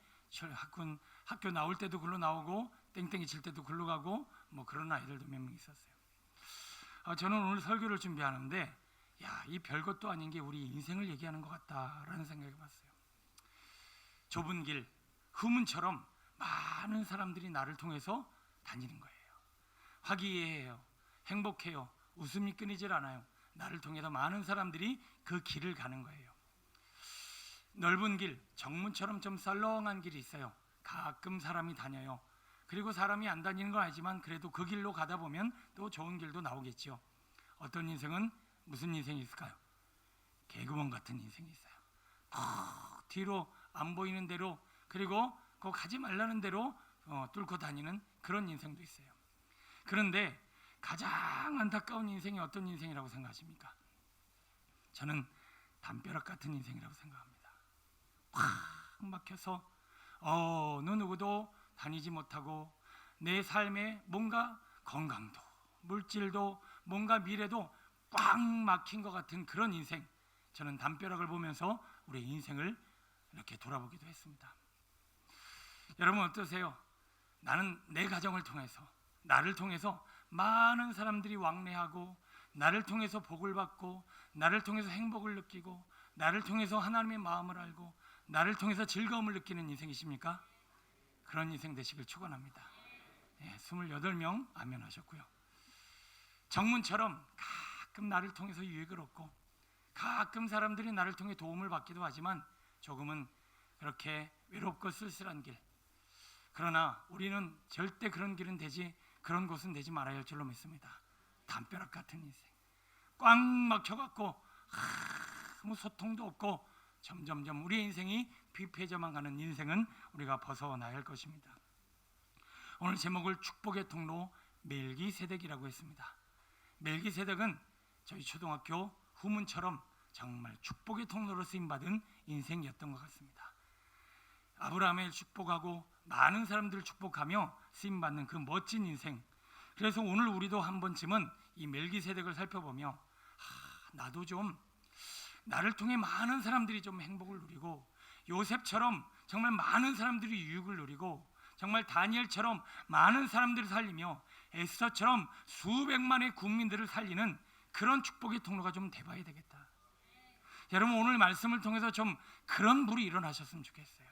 학교 나올 때도 글로 나오고 땡땡이 칠 때도 글로 가고 뭐 그런 아이들도 몇 명 있었어요. 저는 오늘 설교를 준비하는데 이 별것도 아닌 게 우리 인생을 얘기하는 것 같다라는 생각을 해봤어요. 좁은 길, 후문처럼 많은 사람들이 나를 통해서 다니는 거예요. 화기애애해요. 행복해요. 웃음이 끊이질 않아요. 나를 통해서 많은 사람들이 그 길을 가는 거예요. 넓은 길, 정문처럼 좀 썰렁한 길이 있어요. 가끔 사람이 다녀요. 그리고 사람이 안 다니는 건 아니지만 그래도 그 길로 가다 보면 또 좋은 길도 나오겠죠. 어떤 인생은 무슨 인생이 있을까요? 개구멍 같은 인생이 있어요. 뒤로 안 보이는 대로, 그리고 그 가지 말라는 대로 뚫고 다니는 그런 인생도 있어요. 그런데 가장 안타까운 인생이 어떤 인생이라고 생각하십니까? 저는 담벼락 같은 인생이라고 생각합니다. 확 막혀서 어느 누구도 다니지 못하고 내 삶에 뭔가 건강도 물질도 뭔가 미래도 꽉 막힌 것 같은 그런 인생. 저는 담벼락을 보면서 우리 인생을 이렇게 돌아보기도 했습니다. 여러분 어떠세요? 나는 내 가정을 통해서, 나를 통해서 많은 사람들이 왕래하고 나를 통해서 복을 받고 나를 통해서 행복을 느끼고 나를 통해서 하나님의 마음을 알고 나를 통해서 즐거움을 느끼는 인생이십니까? 그런 인생 되시길 축원합니다. 28명 아멘 하셨고요. 정문처럼 가끔 나를 통해서 유익을 얻고 가끔 사람들이 나를 통해 도움을 받기도 하지만 조금은 그렇게 외롭고 쓸쓸한 길. 그러나 우리는 절대 그런 길은 그런 곳은 되지 말아야 할 줄로 믿습니다. 담벼락 같은 인생. 꽉 막혀갖고 아무 소통도 없고 점점점 우리의 인생이 비폐해져만 가는 인생은 우리가 벗어나야 할 것입니다. 오늘 제목을 축복의 통로 멜기세덱이라고 했습니다. 멜기세덱은 저희 초등학교 후문처럼 정말 축복의 통로로 쓰임받은 인생이었던 것 같습니다. 아브라함을 축복하고 많은 사람들을 축복하며 쓰임받는 그 멋진 인생. 그래서 오늘 우리도 한 번쯤은 이 멜기세덱을 살펴보며 나도 좀 나를 통해 많은 사람들이 좀 행복을 누리고 요셉처럼 정말 많은 사람들이 유익을 누리고 정말 다니엘처럼 많은 사람들을 살리며 에스더처럼 수백만의 국민들을 살리는 그런 축복의 통로가 좀 돼봐야 되겠다. 여러분 오늘 말씀을 통해서 좀 그런 물이 일어나셨으면 좋겠어요.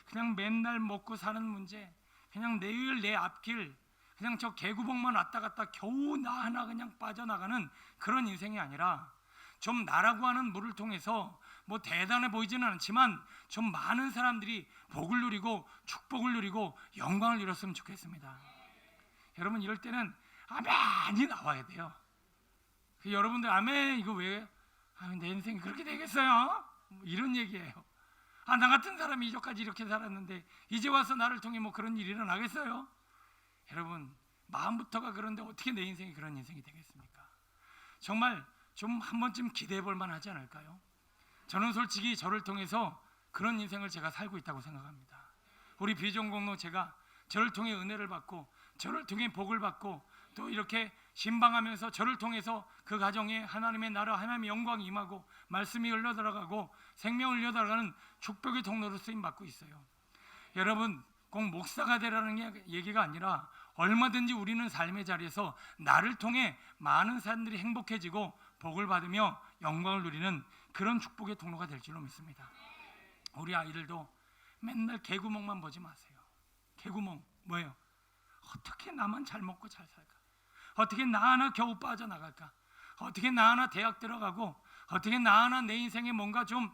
그냥 맨날 먹고 사는 문제, 그냥 내일 내 앞길, 그냥 저 개구멍만 왔다 갔다 겨우 나 하나 그냥 빠져나가는 그런 인생이 아니라 좀 나라고 하는 물을 통해서 뭐 대단해 보이지는 않지만 좀 많은 사람들이 복을 누리고 축복을 누리고 영광을 이뤘으면 좋겠습니다. 여러분 이럴 때는 아멘이 나와야 돼요. 여러분들 아멘 이거 왜 내 인생이 그렇게 되겠어요? 뭐 이런 얘기예요. 나 같은 사람이 이전까지 이렇게 살았는데 이제 와서 나를 통해 뭐 그런 일이 일어나겠어요? 여러분 마음부터가 그런데 어떻게 내 인생이 그런 인생이 되겠습니까? 정말 좀 한 번쯤 기대해 볼 만하지 않을까요? 저는 솔직히 저를 통해서 그런 인생을 제가 살고 있다고 생각합니다. 우리 비전공로 제가 저를 통해 은혜를 받고 저를 통해 복을 받고 또 이렇게 신방하면서 저를 통해서 그 가정에 하나님의 나라, 하나님의 영광이 임하고 말씀이 흘러들어가고 생명을 흘러들어가는 축복의 통로로 쓰임받고 있어요. 여러분, 꼭 목사가 되라는 얘기가 아니라 얼마든지 우리는 삶의 자리에서 나를 통해 많은 사람들이 행복해지고 복을 받으며 영광을 누리는 그런 축복의 통로가 될 줄로 믿습니다. 우리 아이들도 맨날 개구멍만 보지 마세요. 개구멍 뭐예요? 어떻게 나만 잘 먹고 잘 살까? 어떻게 나 하나 겨우 빠져나갈까? 어떻게 나 하나 대학 들어가고 어떻게 나 하나 내 인생에 뭔가 좀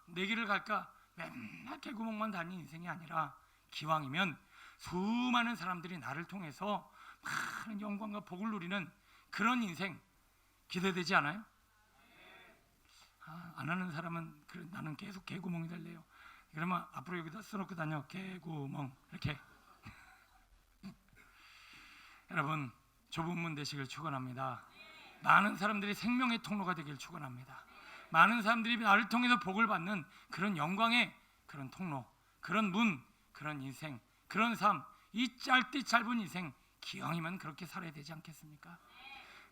내 길을 갈까? 맨날 개구멍만 다니는 인생이 아니라 기왕이면 수많은 사람들이 나를 통해서 많은 영광과 복을 누리는 그런 인생 기대되지 않아요? 안 하는 사람은 나는 계속 개구멍이 될래요. 그러면 앞으로 여기다 써놓고 다녀. 개구멍 이렇게. 여러분, 좁은 문 되시길 축원합니다. 많은 사람들이 생명의 통로가 되길 축원합니다. 많은 사람들이 나를 통해서 복을 받는 그런 영광의 그런 통로, 그런 문, 그런 인생, 그런 삶, 이 짧디 짧은 인생 기왕이면 그렇게 살아야 되지 않겠습니까?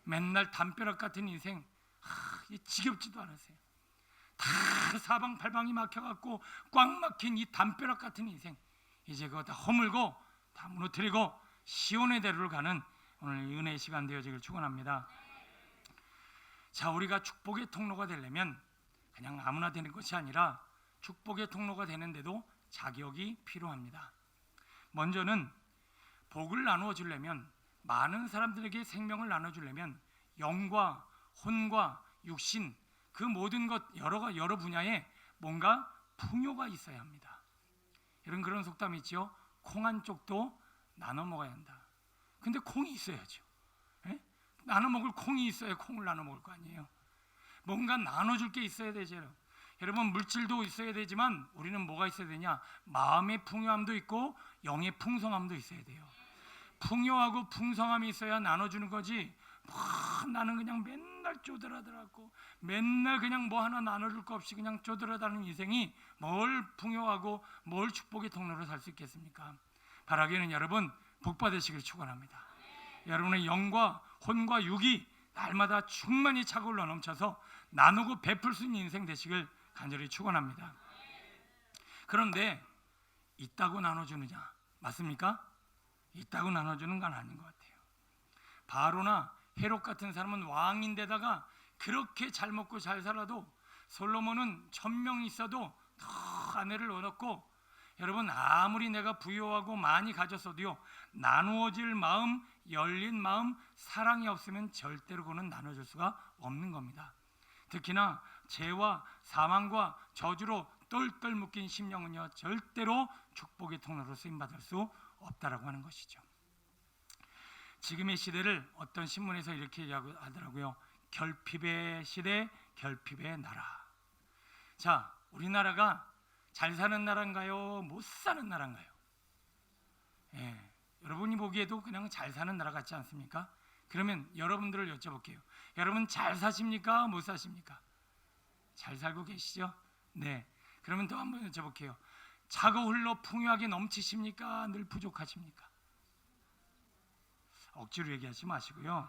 맨날 담벼락 같은 인생 지겹지도 않으세요? 다 사방팔방이 막혀갖고 꽉 막힌 이 담벼락 같은 인생, 이제 그거 다 허물고 다 무너뜨리고 시온의 대로를 가는 오늘 은혜의 시간 되어지길 축원합니다. 자, 우리가 축복의 통로가 되려면 그냥 아무나 되는 것이 아니라 축복의 통로가 되는데도 자격이 필요합니다. 먼저는 복을 나누어 주려면, 많은 사람들에게 생명을 나눠주려면 영과 혼과 육신, 그 모든 것 여러 분야에 뭔가 풍요가 있어야 합니다. 이런 그런 속담이 있죠. 콩 한 쪽도 나눠 먹어야 한다. 근데 콩이 있어야죠. 에? 나눠 먹을 콩이 있어야 콩을 나눠 먹을 거 아니에요. 뭔가 나눠줄 게 있어야 되죠. 여러분, 물질도 있어야 되지만 우리는 뭐가 있어야 되냐? 마음의 풍요함도 있고 영의 풍성함도 있어야 돼요. 풍요하고 풍성함이 있어야 나눠주는 거지. 나는 그냥 맨날 쪼들어들었고 맨날 그냥 뭐 하나 나눠줄 거 없이 그냥 쪼들어다니는 인생이 뭘 풍요하고 뭘 축복의 통로로 살 수 있겠습니까? 바라기는 여러분 복 받으시길 축원합니다. 여러분의 영과 혼과 육이 날마다 충만히 차고올라 넘쳐서 나누고 베풀 수 있는 인생 되시길 간절히 축원합니다. 그런데 있다고 나눠주느냐? 맞습니까? 있다고 나눠주는 건 아닌 것 같아요. 바로나 헤롯 같은 사람은 왕인데다가 그렇게 잘 먹고 잘 살아도, 솔로몬은 1000명이 있어도 더 아내를 얻었고, 여러분 아무리 내가 부유하고 많이 가졌어도요, 나누어질 마음, 열린 마음, 사랑이 없으면 절대로 그는 나눠줄 수가 없는 겁니다. 특히나 죄와 사망과 저주로 똘똘 묶인 심령은요, 절대로 축복의 통로로 쓰임받을 수 없다라고 하는 것이죠. 지금의 시대를 어떤 신문에서 이렇게 얘기하더라고요. 결핍의 시대, 결핍의 나라. 자, 우리나라가 잘 사는 나라인가요? 못 사는 나라인가요? 여러분이 보기에도 그냥 잘 사는 나라 같지 않습니까? 그러면 여러분들을 여쭤볼게요. 여러분 잘 사십니까? 못 사십니까? 잘 살고 계시죠? 네. 그러면 또 한번 여쭤볼게요. 차고 흘러 풍요하게 넘치십니까? 늘 부족하십니까? 억지로 얘기하지 마시고요.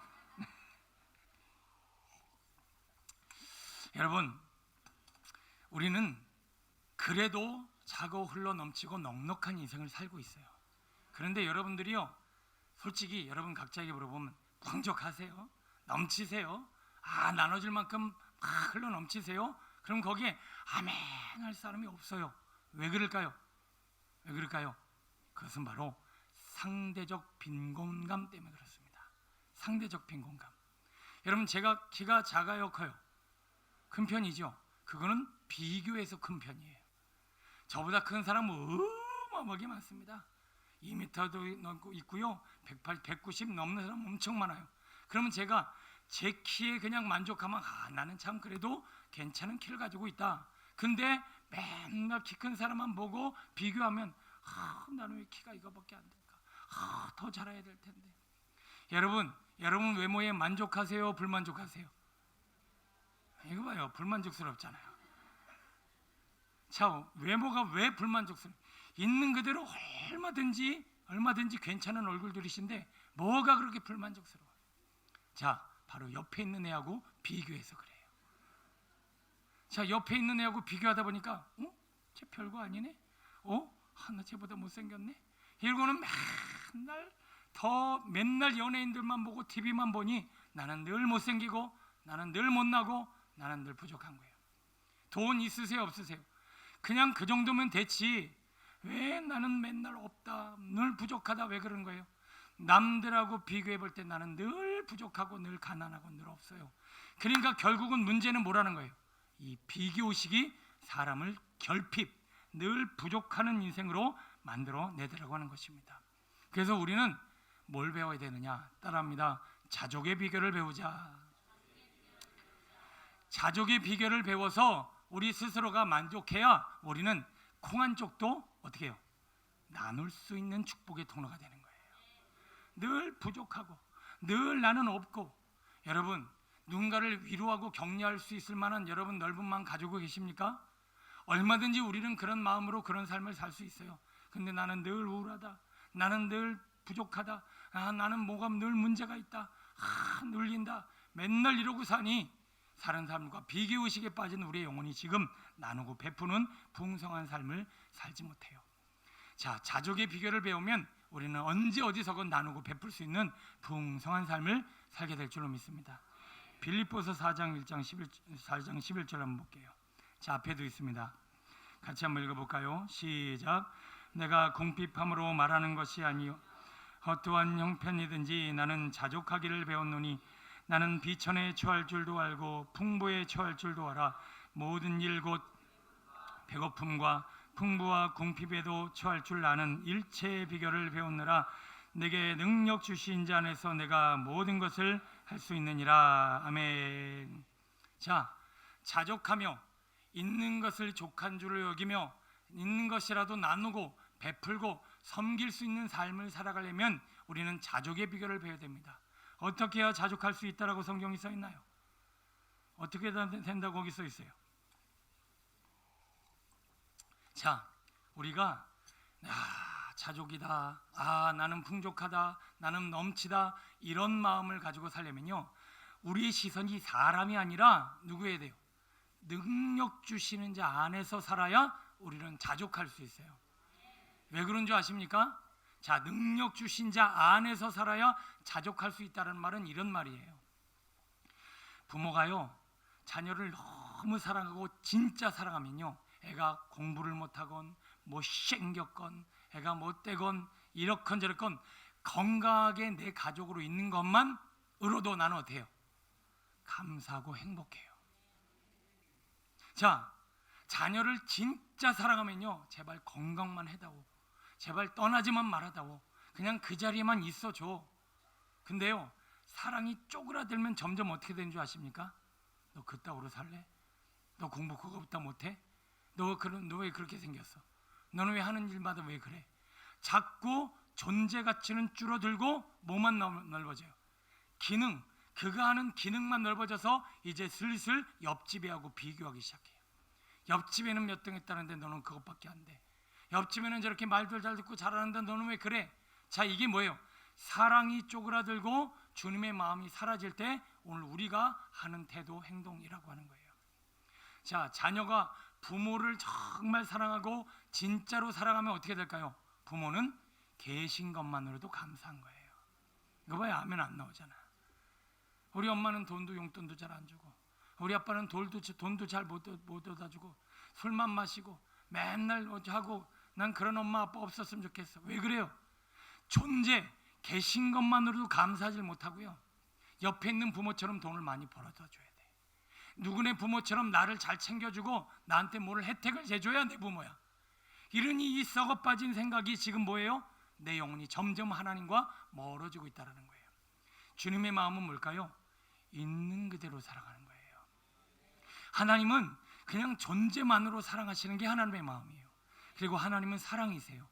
여러분, 우리는 그래도 차고 흘러 넘치고 넉넉한 인생을 살고 있어요. 그런데 여러분들이요, 솔직히 여러분 각자에게 물어보면 풍족하세요? 넘치세요? 나눠줄 만큼 막 흘러 넘치세요? 그럼 거기에 아멘할 사람이 없어요. 왜 그럴까요? 왜 그럴까요? 그것은 바로 상대적 빈곤감 때문에 그렇습니다. 상대적 빈곤감. 여러분, 제가 키가 작아요, 커요? 큰 편이죠. 그거는 비교해서 큰 편이에요. 저보다 큰 사람은 어마어마하게 많습니다. 2m도 넘고 있고요, 180, 190 넘는 사람 엄청 많아요. 그러면 제가 제 키에 그냥 만족하면 나는 참 그래도 괜찮은 키를 가지고 있다. 근데 맨날 키 큰 사람만 보고 비교하면 나는 왜 키가 이거밖에 안 될까? 더 자라야 될 텐데. 여러분 외모에 만족하세요? 불만족하세요? 이거 봐요, 불만족스럽잖아요. 자, 외모가 왜 불만족스러워요? 있는 그대로 얼마든지 괜찮은 얼굴들이신데 뭐가 그렇게 불만족스러워요? 자, 바로 옆에 있는 애하고 비교해서 그래요. 자, 옆에 있는 애하고 비교하다 보니까 쟤 별거 아니네. 나 쟤보다 못생겼네. 이러고는 맨날 연예인들만 보고 TV만 보니 나는 늘 못생기고, 나는 늘 못나고, 나는 늘 부족한 거예요. 돈 있으세요 없으세요? 그냥 그 정도면 됐지. 왜 나는 맨날 없다, 늘 부족하다, 왜 그런 거예요? 남들하고 비교해 볼 때 나는 늘 부족하고 늘 가난하고 늘 없어요. 그러니까 결국은 문제는 뭐라는 거예요? 이 비교의식이 사람을 결핍, 늘 부족하는 인생으로 만들어내더라고 하는 것입니다. 그래서 우리는 뭘 배워야 되느냐? 따라합니다. 자족의 비결을 배우자. 자족의 비결을 배워서 우리 스스로가 만족해야 우리는 콩 한 쪽도 어떻게 해요? 나눌 수 있는 축복의 통로가 되는 거예요. 늘 부족하고 늘 나는 없고, 여러분 누군가를 위로하고 격려할 수 있을 만한 여러분 넓은 마음 가지고 계십니까? 얼마든지 우리는 그런 마음으로 그런 삶을 살 수 있어요. 근데 나는 늘 우울하다, 나는 늘 부족하다, 나는 뭐가 늘 문제가 있다, 눌린다, 맨날 이러고 사니 다른 사람과 비교의식에 빠진 우리의 영혼이 지금 나누고 베푸는 풍성한 삶을 살지 못해요. 자, 자족의 비결을 배우면 우리는 언제 어디서건 나누고 베풀 수 있는 풍성한 삶을 살게 될 줄로 믿습니다. 빌립보서 4장 11절 한번 볼게요. 자, 앞에도 있습니다. 같이 한번 읽어볼까요? 시작. 내가 궁핍함으로 말하는 것이 아니요 어떠한 형편이든지 나는 자족하기를 배웠노니 나는 비천에 처할 줄도 알고 풍부에 처할 줄도 알아. 모든 일 곧 배고픔과 풍부와 궁핍에도 처할 줄 아는 일체의 비결을 배우느라 내게 능력 주신 자 안에서 내가 모든 것을 할 수 있느니라. 아멘. 자, 자족하며 있는 것을 족한 줄을 여기며 있는 것이라도 나누고 베풀고 섬길 수 있는 삶을 살아가려면 우리는 자족의 비결을 배워야 됩니다. 어떻게 해야 자족할 수 있다라고 성경이 써 있나요? 어떻게 된다고 거기 써 있어요? 자, 우리가 자족이다, 나는 풍족하다, 나는 넘치다, 이런 마음을 가지고 살려면요, 우리의 시선이 사람이 아니라 누구에 돼요? 능력 주시는 자 안에서 살아야 우리는 자족할 수 있어요. 왜 그런 줄 아십니까? 자, 능력 주신 자 안에서 살아야 자족할 수 있다는 말은 이런 말이에요. 부모가요, 자녀를 너무 사랑하고 진짜 사랑하면요, 애가 공부를 못하건 못생겼건 애가 못되건 이렇건 저렇건 건강하게 내 가족으로 있는 것만으로도 나는 어때요? 감사하고 행복해요. 자, 자녀를 진짜 사랑하면요, 제발 건강만 해다오, 제발 떠나지만 말아다오, 그냥 그 자리에만 있어줘. 근데요, 사랑이 쪼그라들면 점점 어떻게 되는 줄 아십니까? 너 그따구로 살래? 너 공부 그거보다 못해? 너 왜 그렇게 생겼어? 너는 왜 하는 일마다 왜 그래? 자꾸 존재 가치는 줄어들고 뭐만 넓어져요? 기능, 그가 하는 기능만 넓어져서 이제 슬슬 옆집애하고 비교하기 시작해요. 옆집에는 몇 등 했다는데 너는 그것밖에 안 돼. 옆집에는 저렇게 말도 잘 듣고 잘하는데 너는 왜 그래? 자, 이게 뭐예요? 사랑이 쪼그라들고 주님의 마음이 사라질 때 오늘 우리가 하는 태도, 행동이라고 하는 거예요. 자, 자녀가 부모를 정말 사랑하고 진짜로 사랑하면 어떻게 될까요? 부모는 계신 것만으로도 감사한 거예요. 이거 봐요, 아멘 안 나오잖아. 우리 엄마는 돈도 용돈도 잘 안 주고, 우리 아빠는 돈도 잘 못 얻어 주고, 술만 마시고 맨날 하고, 난 그런 엄마 아빠 없었으면 좋겠어. 왜 그래요? 존재, 계신 것만으로도 감사하지 못하고요, 옆에 있는 부모처럼 돈을 많이 벌어다 줘야 돼. 누구네 부모처럼 나를 잘 챙겨주고 나한테 뭘 혜택을 해줘야 내 부모야. 이러니 이 썩어 빠진 생각이 지금 뭐예요? 내 영혼이 점점 하나님과 멀어지고 있다는 거예요. 주님의 마음은 뭘까요? 있는 그대로 살아가는 거예요. 하나님은 그냥 존재만으로 사랑하시는 게 하나님의 마음이에요. 그리고 하나님은 사랑이세요.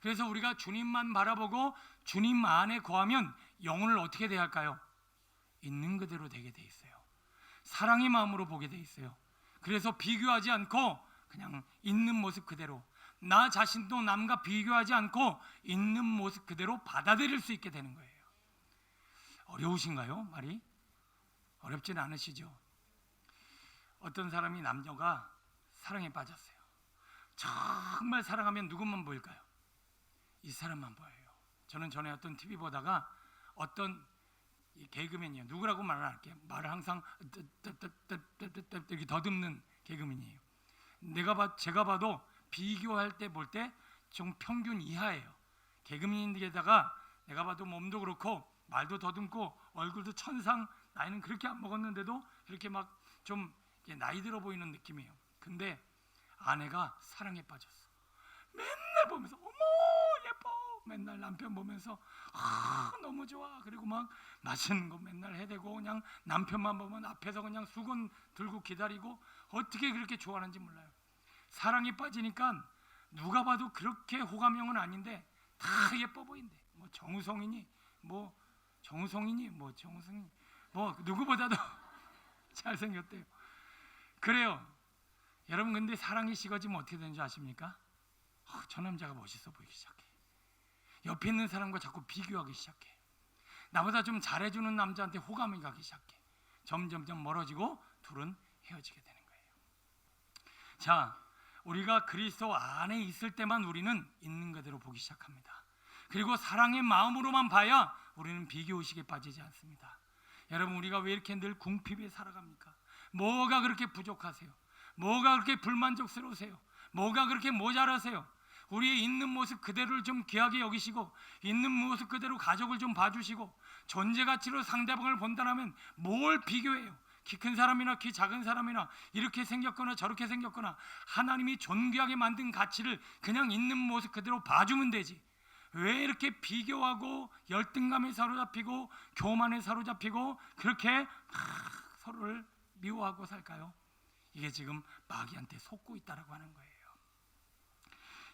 그래서 우리가 주님만 바라보고 주님 안에 거하면 영혼을 어떻게 대할까요? 있는 그대로 되게 돼 있어요. 사랑의 마음으로 보게 돼 있어요. 그래서 비교하지 않고 그냥 있는 모습 그대로, 나 자신도 남과 비교하지 않고 있는 모습 그대로 받아들일 수 있게 되는 거예요. 어려우신가요? 말이 어렵진 않으시죠? 어떤 사람이 남녀가 사랑에 빠졌어요. 정말 사랑하면 누구만 보일까요? 이 사람만 보여요. 저는 전에 어떤 TV 보다가 어떤 이 개그맨이에요. 누구라고 말을 할게요. 말을 항상 이렇게 더듬는 개그맨이에요. 제가 봐도 비교할 때 볼 때 좀 평균 이하예요. 개그맨인데다가 내가 봐도 몸도 그렇고 말도 더듬고 얼굴도 천상, 나이는 그렇게 안 먹었는데도 이렇게 막 좀 나이 들어 보이는 느낌이에요. 근데 아내가 사랑에 빠졌어. 맨날 보면서 어머 예뻐, 맨날 남편 보면서 너무 좋아. 그리고 막 맛있는 거 맨날 해대고, 그냥 남편만 보면 앞에서 그냥 수건 들고 기다리고, 어떻게 그렇게 좋아하는지 몰라요. 사랑에 빠지니까 누가 봐도 그렇게 호감형은 아닌데 다 예뻐 보인대. 뭐 정우성이니 뭐 누구보다도 잘생겼대요. 그래요. 여러분, 근데 사랑이 식어지면 어떻게 되는지 아십니까? 저 남자가 멋있어 보이기 시작해. 옆에 있는 사람과 자꾸 비교하기 시작해. 나보다 좀 잘해주는 남자한테 호감이 가기 시작해. 점점점 멀어지고 둘은 헤어지게 되는 거예요. 자, 우리가 그리스도 안에 있을 때만 우리는 있는 그대로 보기 시작합니다. 그리고 사랑의 마음으로만 봐야 우리는 비교의식에 빠지지 않습니다. 여러분, 우리가 왜 이렇게 늘 궁핍에 살아갑니까? 뭐가 그렇게 부족하세요? 뭐가 그렇게 불만족스러우세요? 뭐가 그렇게 모자라세요? 우리의 있는 모습 그대로를 좀 귀하게 여기시고, 있는 모습 그대로 가족을 좀 봐주시고, 존재 가치로 상대방을 본다면 뭘 비교해요? 키 큰 사람이나 키 작은 사람이나 이렇게 생겼거나 저렇게 생겼거나 하나님이 존귀하게 만든 가치를 그냥 있는 모습 그대로 봐주면 되지. 왜 이렇게 비교하고 열등감에 사로잡히고 교만에 사로잡히고 그렇게 막 서로를 미워하고 살까요? 이게 지금 마귀한테 속고 있다라고 하는 거예요.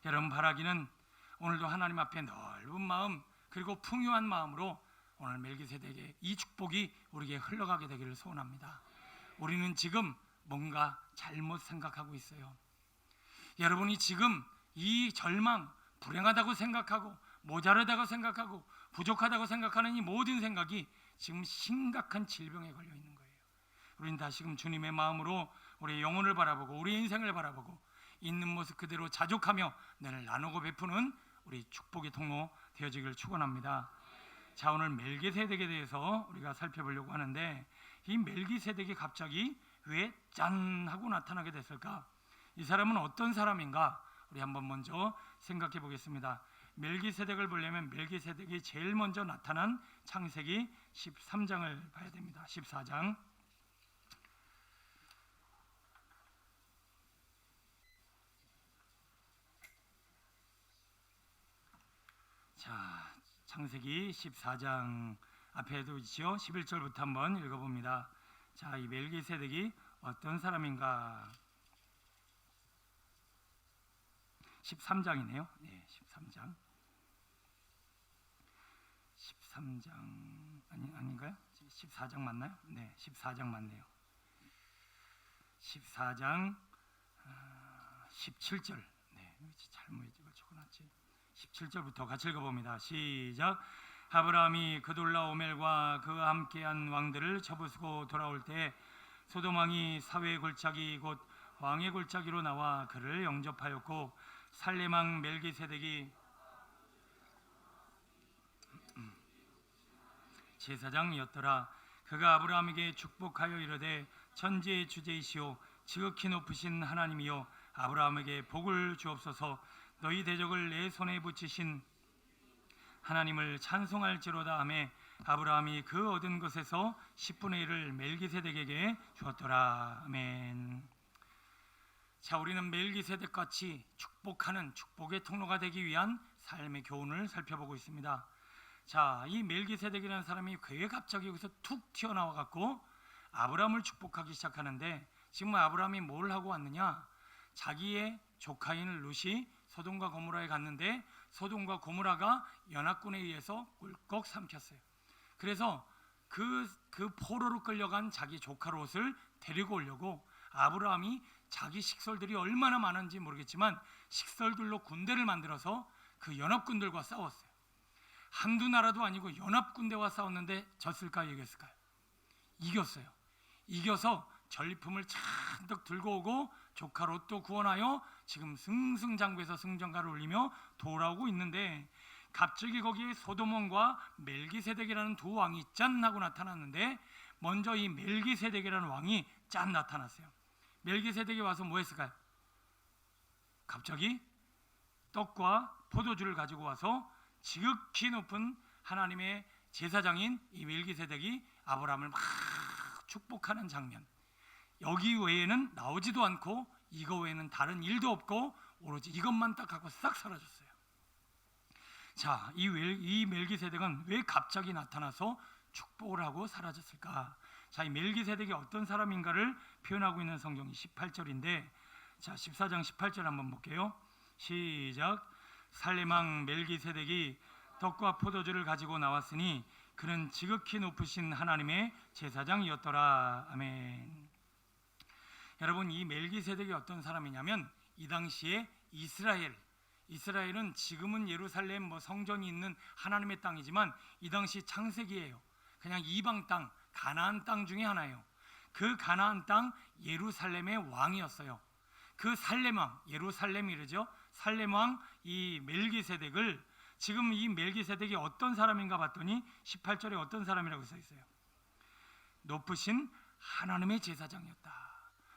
여러분, 바라기는 오늘도 하나님 앞에 넓은 마음 그리고 풍요한 마음으로 오늘 멜기세덱의 이 축복이 우리에게 흘러가게 되기를 소원합니다. 우리는 지금 뭔가 잘못 생각하고 있어요. 여러분이 지금 이 절망, 불행하다고 생각하고 모자르다고 생각하고 부족하다고 생각하는 이 모든 생각이 지금 심각한 질병에 걸려 있는 거예요. 우리는 다시금 주님의 마음으로 우리의 영혼을 바라보고 우리 인생을 바라보고 있는 모습 그대로 자족하며 늘 나누고 베푸는 우리 축복의 통로 되어지기를 축원합니다. 자, 오늘 멜기세덱에 대해서 우리가 살펴보려고 하는데, 이 멜기세덱이 갑자기 왜 짠 하고 나타나게 됐을까? 이 사람은 어떤 사람인가? 우리 한번 먼저 생각해 보겠습니다. 멜기세덱을 보려면 멜기세덱이 제일 먼저 나타난 창세기 13장을 봐야 됩니다. 14장. 자, 창세기 14장 앞에도 있죠. 11절부터 한번 읽어봅니다. 자, 이 멜기세덱이 어떤 사람인가? 13장이네요. 네, 13장. 13장 아닌가요? 14장 맞나요? 네, 14장 맞네요. 14장 17절. 네, 잘못 적어놨지. 17절부터 같이 읽어봅니다. 시작. 아브라함이 그돌라오멜과 그와 함께한 왕들을 쳐부수고 돌아올 때 소돔 왕이 사회의 골짜기 곧 왕의 골짜기로 나와 그를 영접하였고, 살렘 왕 멜기세덱이 제사장이었더라. 그가 아브라함에게 축복하여 이르되, 천지의 주제이시오 지극히 높으신 하나님이여, 아브라함에게 복을 주옵소서. 너희 대적을 내 손에 붙이신 하나님을 찬송할지로다 하며, 아브라함이 그 얻은 것에서 10분의 1을 멜기세덱에게 주었더라. 아멘. 자, 우리는 멜기세덱 같이 축복하는 축복의 통로가 되기 위한 삶의 교훈을 살펴보고 있습니다. 자, 이 멜기세덱이라는 사람이 왜 갑자기 여기서 툭 튀어나와 갖고 아브라함을 축복하기 시작하는데, 지금 아브라함이 뭘 하고 왔느냐? 자기의 조카인 룻이 소돔과 고모라에 갔는데 소돔과 고모라가 연합군에 의해서 꿀꺽 삼켰어요. 그래서 그 포로로 끌려간 자기 조카 롯을 데리고 오려고 아브라함이 자기 식솔들이 얼마나 많은지 모르겠지만 식솔들로 군대를 만들어서 그 연합군들과 싸웠어요. 한두 나라도 아니고 연합군대와 싸웠는데 졌을까요? 이겼을까요? 이겼어요. 이겨서 전리품을 잔뜩 들고 오고 조카 롯도 구원하여 지금 승승장구해서 승전가를 올리며 돌아오고 있는데, 갑자기 거기에 소도몬과 멜기세덱이라는 두 왕이 짠 하고 나타났는데, 먼저 이 멜기세덱이라는 왕이 짠 나타났어요. 멜기세덱이 와서 뭐 했을까요? 갑자기 떡과 포도주를 가지고 와서 지극히 높은 하나님의 제사장인 이 멜기세덱이 아브라함을 막 축복하는 장면, 여기 외에는 나오지도 않고 이거 외에는 다른 일도 없고 오로지 이것만 딱 갖고 싹 사라졌어요. 자, 이 멜기세덱은 왜 갑자기 나타나서 축복을 하고 사라졌을까? 자, 이 멜기세덱이 어떤 사람인가를 표현하고 있는 성경이 18절인데, 자, 14장 18절 한번 볼게요. 시작. 살레망 멜기세덱이 떡과 포도주를 가지고 나왔으니 그는 지극히 높으신 하나님의 제사장이었더라. 아멘. 여러분, 이 멜기세덱이 어떤 사람이냐면 이 당시에 이스라엘은 지금은 예루살렘 성전이 있는 하나님의 땅이지만 이 당시 창세기예요. 그냥 이방 땅, 가나안 땅 중에 하나예요. 그 가나안 땅 예루살렘의 왕이었어요. 그 살렘왕, 예루살렘이죠. 살렘왕 이 멜기세덱을, 지금 이 멜기세덱이 어떤 사람인가 봤더니 18절에 어떤 사람이라고 써 있어요? 높으신 하나님의 제사장이었다.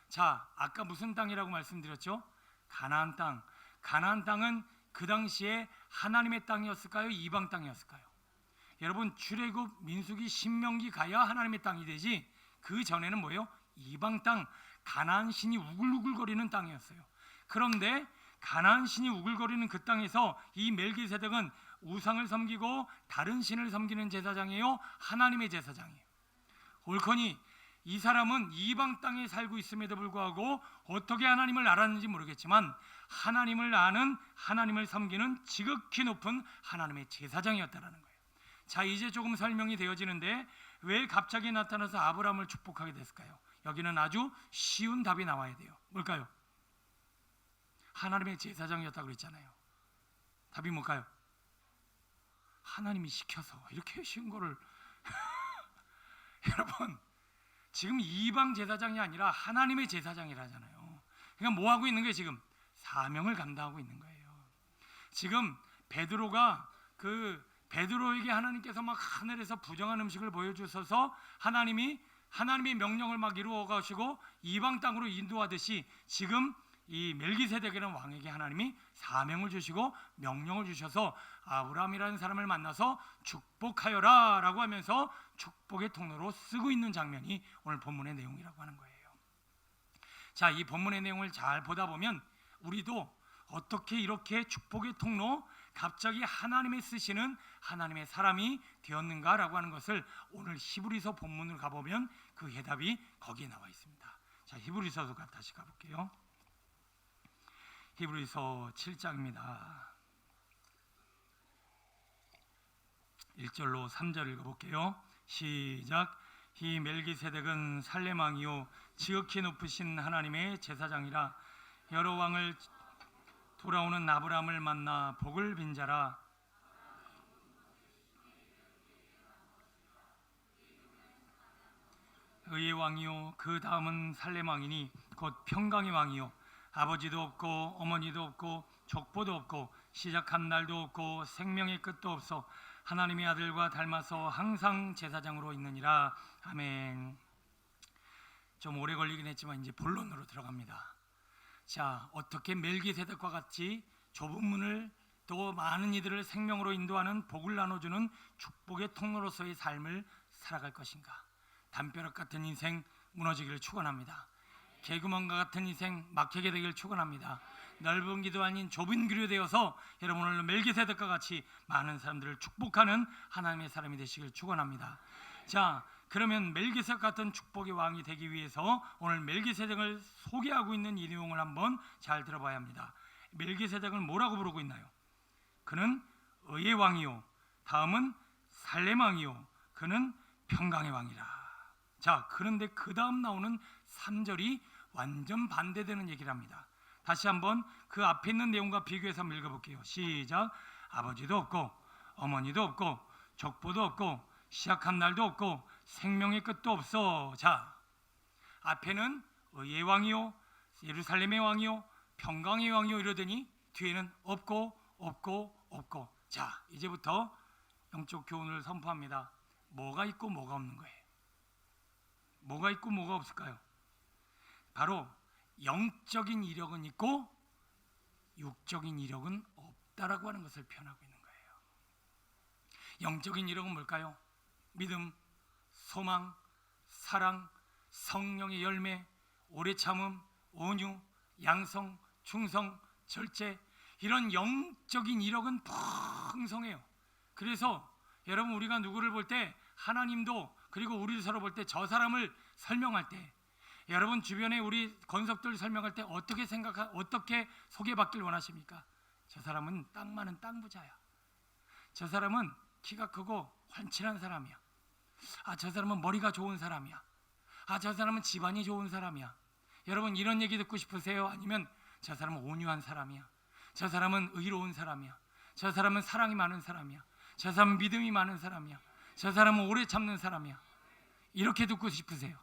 자, 아까 무슨 땅이라고 말씀드렸죠? 가나안 땅. 가나안 땅은 그 당시에 하나님의 땅이었을까요? 이방 땅이었을까요? 여러분, 출애굽, 민수기, 신명기 가야 하나님의 땅이 되지, 그 전에는 뭐예요? 이방 땅, 가나안 신이 우글우글거리는 땅이었어요. 그런데 가나안 신이 우글거리는 그 땅에서 이 멜기세덱은 우상을 섬기고 다른 신을 섬기는 제사장이에요? 하나님의 제사장이에요? 옳거니 이 사람은 이방 땅에 살고 있음에도 불구하고 어떻게 하나님을 알았는지 모르겠지만 하나님을 아는, 하나님을 섬기는 지극히 높은 하나님의 제사장이었다라는 거예요. 자, 이제 조금 설명이 되어지는데 왜 갑자기 나타나서 아브라함을 축복하게 됐을까요? 여기는 아주 쉬운 답이 나와야 돼요. 뭘까요? 하나님의 제사장이었다고 그랬잖아요. 답이 뭘까요? 하나님이 시켜서. 이렇게 쉬운 거를 여러분, 지금 이방 제사장이 아니라 하나님의 제사장이라잖아요. 그러니까 뭐 하고 있는 거예요? 지금 사명을 감당하고 있는 거예요. 지금 베드로에게 하나님께서 막 하늘에서 부정한 음식을 보여주셔서 하나님의 명령을 막 이루어 가시고 이방 땅으로 인도하듯이, 지금 이 멜기세덱이라는 왕에게 하나님이 사명을 주시고 명령을 주셔서 아브라함이라는 사람을 만나서 축복하여라 라고 하면서 축복의 통로로 쓰고 있는 장면이 오늘 본문의 내용이라고 하는 거예요. 자, 이 본문의 내용을 잘 보다 보면 우리도 어떻게 이렇게 축복의 통로, 갑자기 하나님의 쓰시는 하나님의 사람이 되었는가라고 하는 것을 오늘 히브리서 본문을 가보면 그 해답이 거기에 나와 있습니다. 자, 히브리서도 다시 가볼게요. 히브리서 7장입니다. 1절로 3절 읽어볼게요. 시작. 이 멜기세덱은 살렘왕이요 지극히 높으신 하나님의 제사장이라. 여러 왕을 돌아오는 아브라함을 만나 복을 빈 자라. 의의 왕이요 그 다음은 살렘왕이니 곧 평강의 왕이요 아버지도 없고 어머니도 없고 족보도 없고 시작한 날도 없고 생명의 끝도 없어 하나님의 아들과 닮아서 항상 제사장으로 있느니라. 아멘. 좀 오래 걸리긴 했지만 이제 본론으로 들어갑니다. 자, 어떻게 멜기세덱과 같이 좁은 문을 또 많은 이들을 생명으로 인도하는 복을 나눠주는 축복의 통로로서의 삶을 살아갈 것인가? 담벼락 같은 인생 무너지기를 축원합니다. 개구멍과 같은 인생 막히게 되기를 축원합니다. 넓은 기도 아닌 좁은 귀로 되어서 여러분 오늘 멜기세덱과 같이 많은 사람들을 축복하는 하나님의 사람이 되시길 축원합니다. 자, 그러면 멜기세덱 같은 축복의 왕이 되기 위해서 오늘 멜기세덱을 소개하고 있는 이 내용을 한번 잘 들어봐야 합니다. 멜기세덱을 뭐라고 부르고 있나요? 그는 의의 왕이요 다음은 살렘 왕이요 그는 평강의 왕이라. 자, 그런데 그 다음 나오는 3절이 완전 반대되는 얘기를 합니다. 다시 한번 그 앞에 있는 내용과 비교해서 한번 읽어볼게요. 시작. 아버지도 없고 어머니도 없고 족보도 없고 시작한 날도 없고 생명의 끝도 없어. 자, 앞에는 의의 왕이요 예루살렘의 왕이요 평강의 왕이요 이러더니 뒤에는 없고 없고 없고. 자, 이제부터 영적 교훈을 선포합니다. 뭐가 있고 뭐가 없는 거예요? 뭐가 있고 뭐가 없을까요? 바로 영적인 이력은 있고 육적인 이력은 없다라고 하는 것을 표현하고 있는 거예요. 영적인 이력은 뭘까요? 믿음, 소망, 사랑, 성령의 열매, 오래 참음, 온유, 양성, 충성, 절제, 이런 영적인 이력은 풍성해요. 그래서 여러분, 우리가 누구를 볼 때, 하나님도 그리고 우리를 서로 볼 때, 저 사람을 설명할 때, 여러분 주변에 우리 권석들 설명할 때 어떻게 소개받길 원하십니까? 저 사람은 땅 많은 땅 부자야. 저 사람은 키가 크고 환칠한 사람이야. 아, 저 사람은 머리가 좋은 사람이야. 아, 저 사람은 집안이 좋은 사람이야. 여러분, 이런 얘기 듣고 싶으세요? 아니면 저 사람은 온유한 사람이야. 저 사람은 의로운 사람이야. 저 사람은 사랑이 많은 사람이야. 저 사람은 믿음이 많은 사람이야. 저 사람은 오래 참는 사람이야. 이렇게 듣고 싶으세요?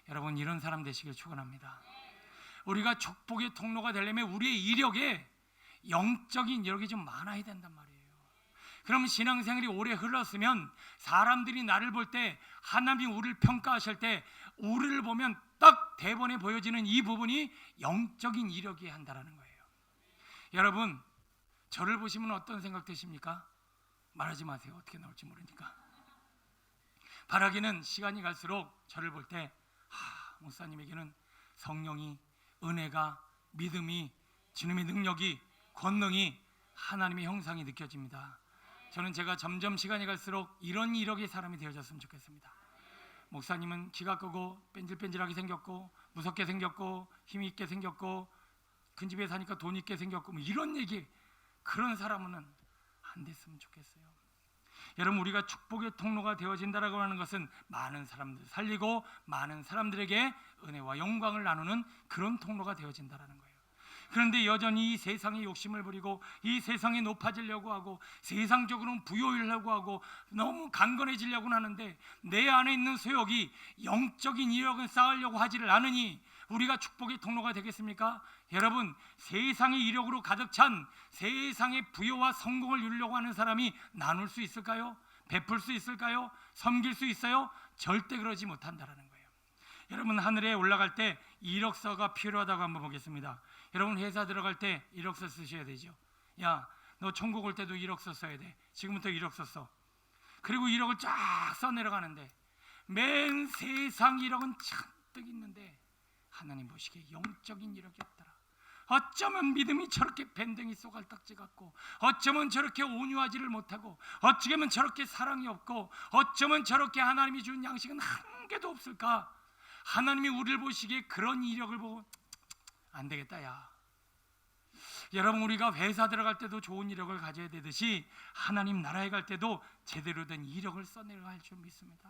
여러분, 이런 사람 되시길 축원합니다. 우리가 축복의 통로가 되려면 우리의 이력에 영적인 이력이 좀 많아야 된단 말이에요. 그럼 신앙생활이 오래 흘렀으면 사람들이 나를 볼 때, 하나님이 우리를 평가하실 때 우리를 보면 딱 대본에 보여지는 이 부분이 영적인 이력이어야 한다는 거예요. 여러분, 저를 보시면 어떤 생각 드십니까? 말하지 마세요. 어떻게 나올지 모르니까. 바라기는 시간이 갈수록 저를 볼 때, 목사님에게는 성령이, 은혜가, 믿음이, 주님의 능력이, 권능이, 하나님의 형상이 느껴집니다. 저는 제가 점점 시간이 갈수록 이런 이력의 사람이 되어졌으면 좋겠습니다. 목사님은 키가 크고 뺀질뺀질하게 생겼고 무섭게 생겼고 힘이 있게 생겼고 큰 집에 사니까 돈 있게 생겼고 뭐 이런 얘기, 그런 사람은 안 됐으면 좋겠어요. 여러분, 우리가 축복의 통로가 되어진다라고 하는 것은 많은 사람들 살리고 많은 사람들에게 은혜와 영광을 나누는 그런 통로가 되어진다라는 거예요. 그런데 여전히 이 세상에 욕심을 부리고 이 세상에 높아지려고 하고 세상적으로는 부여하려고 하고 너무 강건해지려고 하는데 내 안에 있는 소욕이 영적인 이력을 쌓으려고 하지를 않으니 우리가 축복의 통로가 되겠습니까? 여러분, 세상의 이력으로 가득 찬 세상의 부여와 성공을 이루려고 하는 사람이 나눌 수 있을까요? 베풀 수 있을까요? 섬길 수 있어요? 절대 그러지 못한다라는 거예요. 여러분, 하늘에 올라갈 때 이력서가 필요하다고 한번 보겠습니다. 여러분, 회사 들어갈 때 이력서 쓰셔야 되죠. 야, 너 천국 올 때도 이력서 써야 돼. 지금부터 이력서 써. 그리고 이력을 쫙 써 내려가는데 맨 세상 이력은 잔뜩 있는데 하나님 보시기에 영적인 이력이 없더라. 어쩌면 믿음이 저렇게 밴댕이 쏘갈딱지 같고, 어쩌면 저렇게 온유하지를 못하고, 어쩌면 저렇게 사랑이 없고, 어쩌면 저렇게 하나님이 준 양식은 한 개도 없을까? 하나님이 우리를 보시기에 그런 이력을 보고 안 되겠다, 야. 여러분, 우리가 회사 들어갈 때도 좋은 이력을 가져야 되듯이 하나님 나라에 갈 때도 제대로 된 이력을 써내려야 할 줄 믿습니다.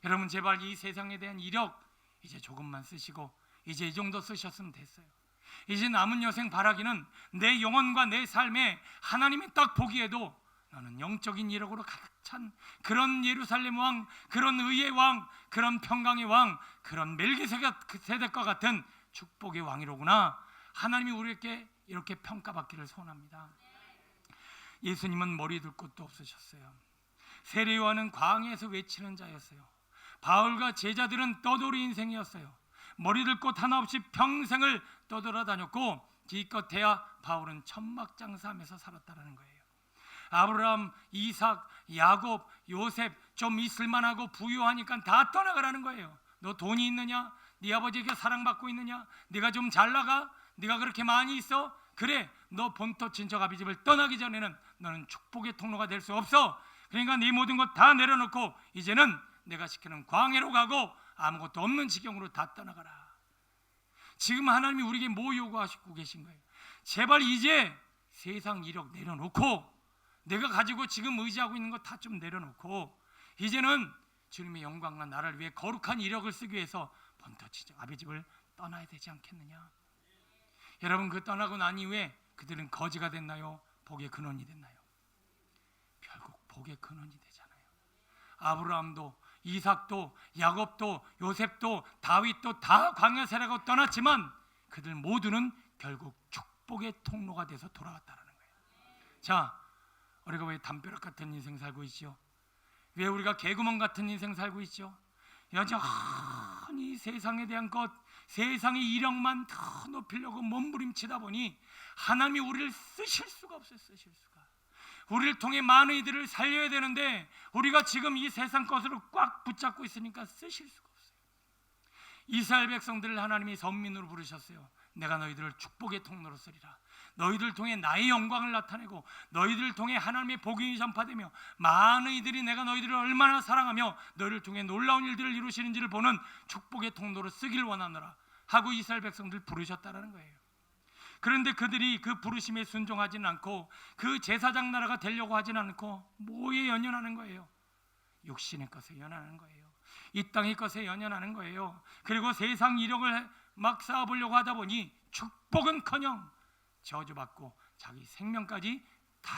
여러분, 제발 이 세상에 대한 이력 이제 조금만 쓰시고 이제 이 정도 쓰셨으면 됐어요. 이제 남은 여생 바라기는 내 영혼과 내 삶에 하나님이 딱 보기에도 너는 영적인 이력으로 가득 찬 그런 예루살렘 왕, 그런 의의 왕, 그런 평강의 왕, 그런 멜기세덱과 같은 축복의 왕이로구나. 하나님이 우리에게 이렇게 평가받기를 소원합니다. 예수님은 머리 둘 곳도 없으셨어요. 세례 요한은 광야에서 외치는 자였어요. 바울과 제자들은 떠돌이 인생이었어요. 머리 둘 곳 하나 없이 평생을 떠돌아다녔고 기껏해야 바울은 천막장사하면서 살았다라는 거예요. 아브라함, 이삭, 야곱, 요셉 좀 있을만하고 부유하니까 다 떠나가라는 거예요. 너 돈이 있느냐? 네 아버지에게 사랑받고 있느냐? 네가 좀 잘 나가? 네가 그렇게 많이 있어? 그래, 너 본토 친척 아비집을 떠나기 전에는 너는 축복의 통로가 될 수 없어. 그러니까 네 모든 것 다 내려놓고 이제는 내가 시키는 광야로 가고 아무것도 없는 지경으로 다 떠나가라. 지금 하나님이 우리에게 뭐 요구하시고 계신 거예요? 제발 이제 세상 이력 내려놓고 내가 가지고 지금 의지하고 있는 것 다 좀 내려놓고 이제는 주님의 영광과 나를 위해 거룩한 이력을 쓰기 위해서 본토 친척 아비집을 떠나야 되지 않겠느냐? 여러분, 그 떠나고 난 이후에 그들은 거지가 됐나요? 복의 근원이 됐나요? 복의 근원이 되잖아요. 아브라함도 이삭도 야곱도 요셉도 다윗도 다 광야 세라고 떠났지만 그들 모두는 결국 축복의 통로가 돼서 돌아왔다는 거예요. 자, 우리가 왜 담벼락 같은 인생 살고 있죠? 왜 우리가 개구멍 같은 인생 살고 있죠? 여전히 세상에 대한 것, 세상의 이력만 더 높이려고 몸부림치다 보니 하나님이 우리를 쓰실 수가 없어요. 쓰실 수가. 우리를 통해 많은 이들을 살려야 되는데 우리가 지금 이 세상 것으로 꽉 붙잡고 있으니까 쓰실 수가 없어요. 이스라엘 백성들을 하나님이 선민으로 부르셨어요. 내가 너희들을 축복의 통로로 쓰리라. 너희들 통해 나의 영광을 나타내고 너희들 통해 하나님의 복음이 전파되며 많은 이들이 내가 너희들을 얼마나 사랑하며 너희를 통해 놀라운 일들을 이루시는지를 보는 축복의 통로로 쓰길 원하노라 하고 이스라엘 백성들 부르셨다라는 거예요. 그런데 그들이 그 부르심에 순종하지는 않고 그 제사장 나라가 되려고 하지는 않고 뭐에 연연하는 거예요? 육신의 것에 연연하는 거예요. 이 땅의 것에 연연하는 거예요. 그리고 세상 이력을 막 쌓아보려고 하다 보니 축복은커녕 저주받고 자기 생명까지 다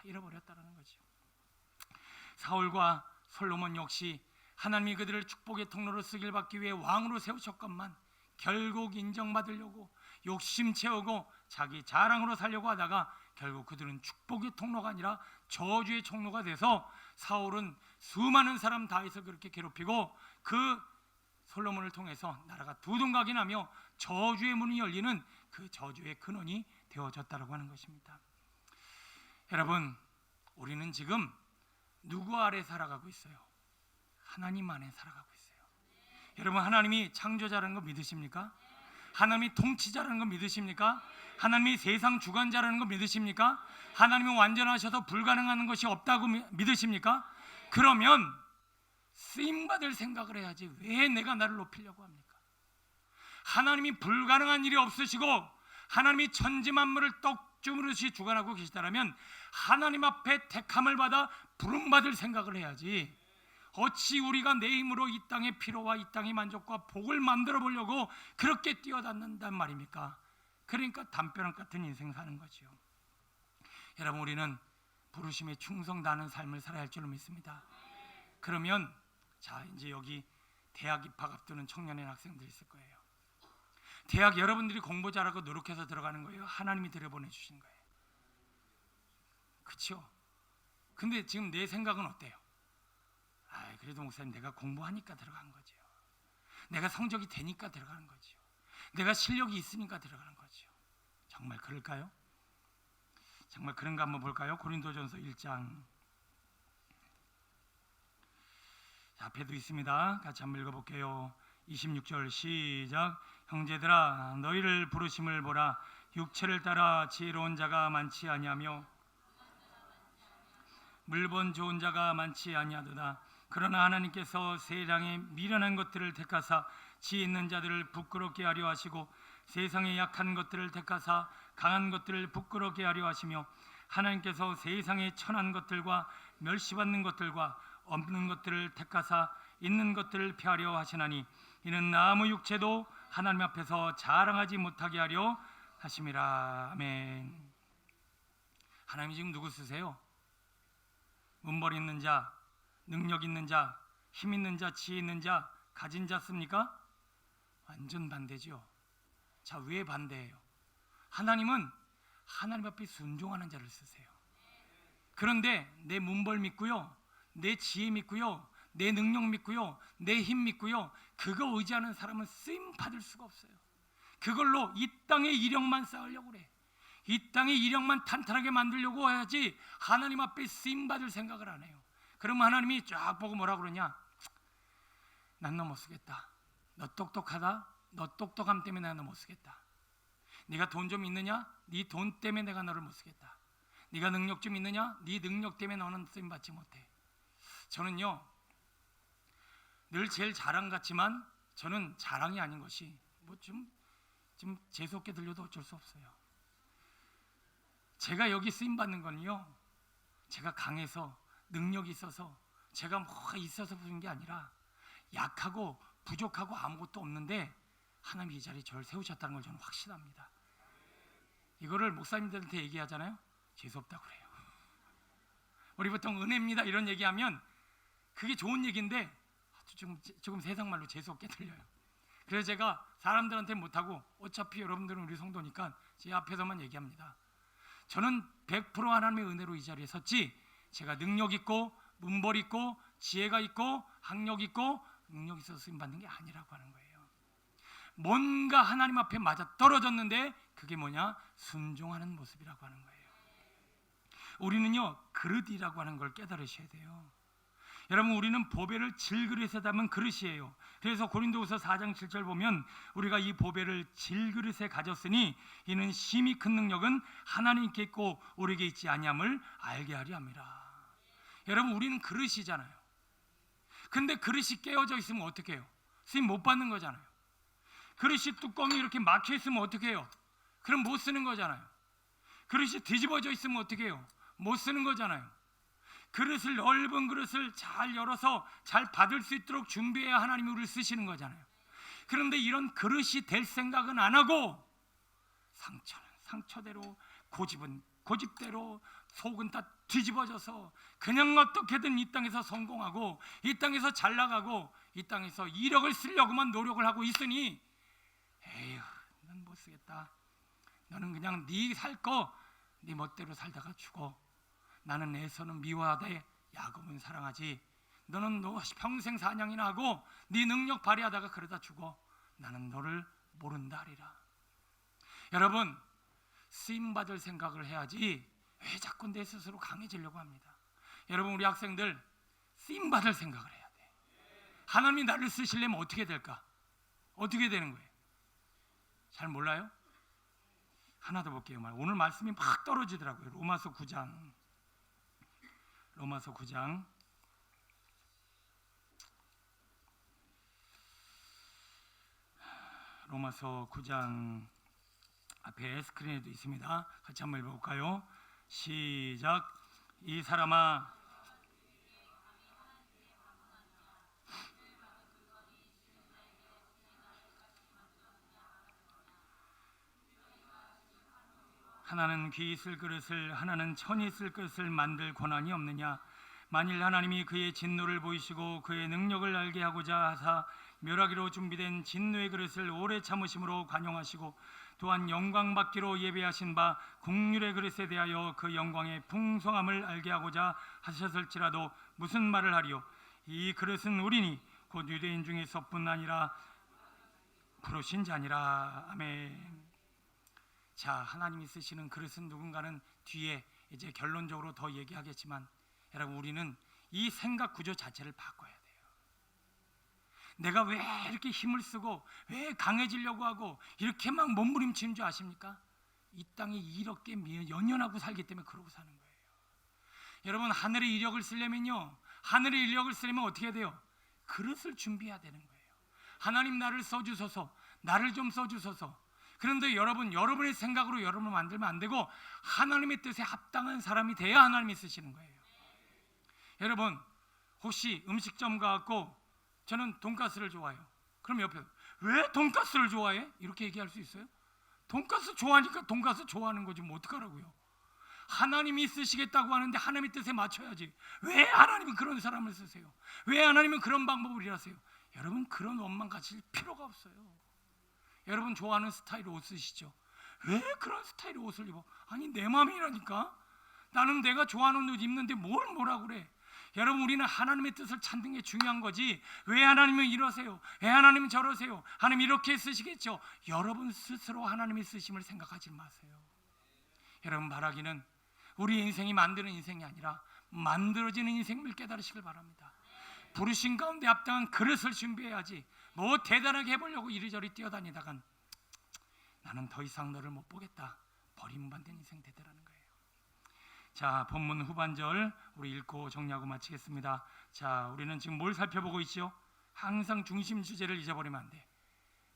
잃어버렸다는 거죠. 사울과 솔로몬 역시 하나님이 그들을 축복의 통로로 쓰길 받기 위해 왕으로 세우셨건만 결국 인정받으려고 욕심 채우고 자기 자랑으로 살려고 하다가 결국 그들은 축복의 통로가 아니라 저주의 통로가 돼서 사울은 수많은 사람 다해서 그렇게 괴롭히고 그 솔로몬을 통해서 나라가 두둥각이 나며 저주의 문이 열리는 그 저주의 근원이 되어졌다고 하는 것입니다. 여러분, 우리는 지금 누구 아래 살아가고 있어요? 하나님 안에 살아가고 있어요. 여러분, 하나님이 창조자라는 거 믿으십니까? 하나님이 통치자라는 거 믿으십니까? 하나님이 세상 주관자라는 거 믿으십니까? 하나님이 완전하셔서 불가능한 것이 없다고 믿으십니까? 그러면 쓰임받을 생각을 해야지 왜 내가 나를 높이려고 합니까? 하나님이 불가능한 일이 없으시고 하나님이 천지만물을 떡주무릇이 주관하고 계시다라면 하나님 앞에 택함을 받아 부름받을 생각을 해야지 어찌 우리가 내 힘으로 이 땅의 피로와 이 땅의 만족과 복을 만들어 보려고 그렇게 뛰어다닌단 말입니까? 그러니까 담벼락 같은 인생 사는 거죠. 여러분, 우리는 부르심에 충성다하는 삶을 살아야 할 줄로 믿습니다. 그러면 자, 이제 여기 대학 입학 앞두는 청년의 학생들 있을 거예요. 대학 여러분들이 공부 잘하고 노력해서 들어가는 거예요? 하나님이 들여보내주신 거예요? 그렇죠? 근데 지금 내 생각은 어때요? 그래도 목사님 내가 공부하니까 들어간 거죠. 내가 성적이 되니까 들어가는 거죠. 내가 실력이 있으니까 들어가는 거죠. 정말 그럴까요? 정말 그런가 한번 볼까요? 고린도전서 1장 앞에도 있습니다. 같이 한번 읽어볼게요. 26절 시작. 형제들아, 너희를 부르심을 보라. 육체를 따라 지혜로운 자가 많지 아니하며 물본 좋은 자가 많지 아니하도다. 그러나 하나님께서 세상에 미련한 것들을 택하사 지혜 있는 자들을 부끄럽게 하려 하시고 세상에 약한 것들을 택하사 강한 것들을 부끄럽게 하려 하시며 하나님께서 세상에 천한 것들과 멸시받는 것들과 없는 것들을 택하사 있는 것들을 폐하려 하시나니 이는 아무 육체도 하나님 앞에서 자랑하지 못하게 하려 하심이라. 아멘. 하나님이 지금 누구 쓰세요? 문벌 있는 자, 능력 있는 자, 힘 있는 자, 지혜 있는 자, 가진 자 씁니까? 완전 반대죠. 자, 왜 반대예요? 하나님은 하나님 앞에 순종하는 자를 쓰세요. 그런데 내 문벌 믿고요, 내 지혜 믿고요, 내 능력 믿고요, 내 힘 믿고요, 그거 의지하는 사람은 쓰임 받을 수가 없어요. 그걸로 이 땅의 이력만 쌓으려고 그래. 이 땅의 이력만 탄탄하게 만들려고 해야지 하나님 앞에 쓰임 받을 생각을 안 해요. 그러면 하나님이 쫙 보고 뭐라 그러냐? 난 너 못 쓰겠다. 너 똑똑하다. 너 똑똑함 때문에 내가 너 못 쓰겠다. 네가 돈 좀 있느냐? 네 돈 때문에 내가 너를 못 쓰겠다. 네가 능력 좀 있느냐? 네 능력 때문에 너는 쓰임 받지 못해. 저는요, 늘 제일 자랑 같지만 저는 자랑이 아닌 것이 좀 재수없게 들려도 어쩔 수 없어요. 제가 여기 쓰임 받는 거는요, 제가 강해서 능력이 있어서 제가 뭐가 있어서 그런 게 아니라 약하고 부족하고 아무것도 없는데 하나님이 이 자리에 저를 세우셨다는 걸 저는 확신합니다. 이거를 목사님들한테 얘기하잖아요. 재수없다고 그래요. 우리 보통 은혜입니다 이런 얘기하면 그게 좋은 얘기인데 조금 세상 말로 재수없게 들려요. 그래서 제가 사람들한테 못하고 어차피 여러분들은 우리 성도니까 제 앞에서만 얘기합니다. 저는 100% 하나님의 은혜로 이 자리에 섰지 제가 능력 있고 문벌 있고 지혜가 있고 학력 있고 능력 있어서 쓰임 받는 게 아니라고 하는 거예요. 뭔가 하나님 앞에 맞아 떨어졌는데 그게 뭐냐? 순종하는 모습이라고 하는 거예요. 우리는요 그릇이라고 하는 걸 깨달으셔야 돼요. 여러분 우리는 보배를 질그릇에 담은 그릇이에요. 그래서 고린도후서 4장 7절 보면 우리가 이 보배를 질그릇에 가졌으니 이는 심히 큰 능력은 하나님께 있고 우리에게 있지 아니함을 알게 하려 함이라. 여러분 우리는 그릇이잖아요. 근데 그릇이 깨어져 있으면 어떻게 해요? 쓰임 못 받는 거잖아요. 그릇이 뚜껑이 이렇게 막혀 있으면 어떻게 해요? 그럼 못 쓰는 거잖아요. 그릇이 뒤집어져 있으면 어떻게 해요? 못 쓰는 거잖아요. 그릇을 넓은 그릇을 잘 열어서 잘 받을 수 있도록 준비해야 하나님이 우리를 쓰시는 거잖아요. 그런데 이런 그릇이 될 생각은 안 하고 상처는 상처대로 고집은 고집대로 속은 다 뒤집어져서 그냥 어떻게든 이 땅에서 성공하고 이 땅에서 잘 나가고 이 땅에서 이력을 쓰려고만 노력을 하고 있으니 에휴 넌 못 쓰겠다. 너는 그냥 네 살 거 네 멋대로 살다가 죽어. 나는 애서는 미워하되 야곱은 사랑하지. 너는 너 평생 사냥이나 하고 네 능력 발휘하다가 그러다 죽어. 나는 너를 모른다 하리라. 여러분 쓰임받을 생각을 해야지 왜 자꾸 내 스스로 강해지려고 합니다. 여러분 우리 학생들 쓰임받을 생각을 해야 돼. 하나님이 나를 쓰시려면 어떻게 될까? 어떻게 되는 거예요? 잘 몰라요? 하나 더 볼게요. 오늘 말씀이 막 떨어지더라고요. 로마서 9장 로마서 9장 앞에 스크린에도 있습니다. 같이 한번 읽어볼까요? 시작. 이 사람아 하나는 귀 있을 그릇을 하나는 천이 있을 그릇을 만들 권한이 없느냐? 만일 하나님이 그의 진노를 보이시고 그의 능력을 알게 하고자 하사 멸하기로 준비된 진노의 그릇을 오래 참으심으로 관용하시고 또한 영광 받기로 예배하신 바 국률의 그릇에 대하여 그 영광의 풍성함을 알게 하고자 하셨을지라도 무슨 말을 하리요? 이 그릇은 우리니 곧 유대인 중에서뿐 아니라 부르신 자니라. 아멘. 자, 하나님이 쓰시는 그릇은 누군가는 뒤에 이제 결론적으로 더 얘기하겠지만 여러분 우리는 이 생각 구조 자체를 바꿔야 돼요. 내가 왜 이렇게 힘을 쓰고 왜 강해지려고 하고 이렇게 막 몸부림치는 줄 아십니까? 이 땅에 이렇게 연연하고 살기 때문에 그러고 사는 거예요. 여러분 하늘의 이력을 쓰려면요, 하늘의 인력을 쓰려면 어떻게 돼요? 그릇을 준비해야 되는 거예요. 하나님 나를 써주소서, 나를 좀 써주소서. 그런데 여러분의 생각으로 여러분을 만들면 안 되고 하나님의 뜻에 합당한 사람이 돼야 하나님이 쓰시는 거예요. 여러분 혹시 음식점 가고 저는 돈가스를 좋아해요. 그럼 옆에 왜 돈가스를 좋아해? 이렇게 얘기할 수 있어요? 돈가스 좋아하니까 돈가스 좋아하는 거지 뭐 어떡하라고요? 하나님이 쓰시겠다고 하는데 하나님의 뜻에 맞춰야지. 왜 하나님은 그런 사람을 쓰세요? 왜 하나님은 그런 방법을 일하세요? 여러분 그런 원망 가질 필요가 없어요. 여러분 좋아하는 스타일의 옷 쓰시죠? 왜 그런 스타일의 옷을 입어? 아니 내 마음이라니까. 나는 내가 좋아하는 옷 입는데 뭘 뭐라 그래? 여러분 우리는 하나님의 뜻을 찾는 게 중요한 거지. 왜 하나님은 이러세요? 왜 하나님은 저러세요? 하나님 이렇게 쓰시겠죠? 여러분 스스로 하나님의 쓰심을 생각하지 마세요. 여러분 바라기는 우리 인생이 만드는 인생이 아니라 만들어지는 인생을 깨달으시길 바랍니다. 부르신 가운데 합당한 그릇을 준비해야지 뭐 대단하게 해보려고 이리저리 뛰어다니다간 나는 더 이상 너를 못 보겠다. 버림받는 인생 되더라는 거예요. 자, 본문 후반절 우리 읽고 정리하고 마치겠습니다. 자, 우리는 지금 뭘 살펴보고 있죠? 항상 중심 주제를 잊어버리면 안 돼.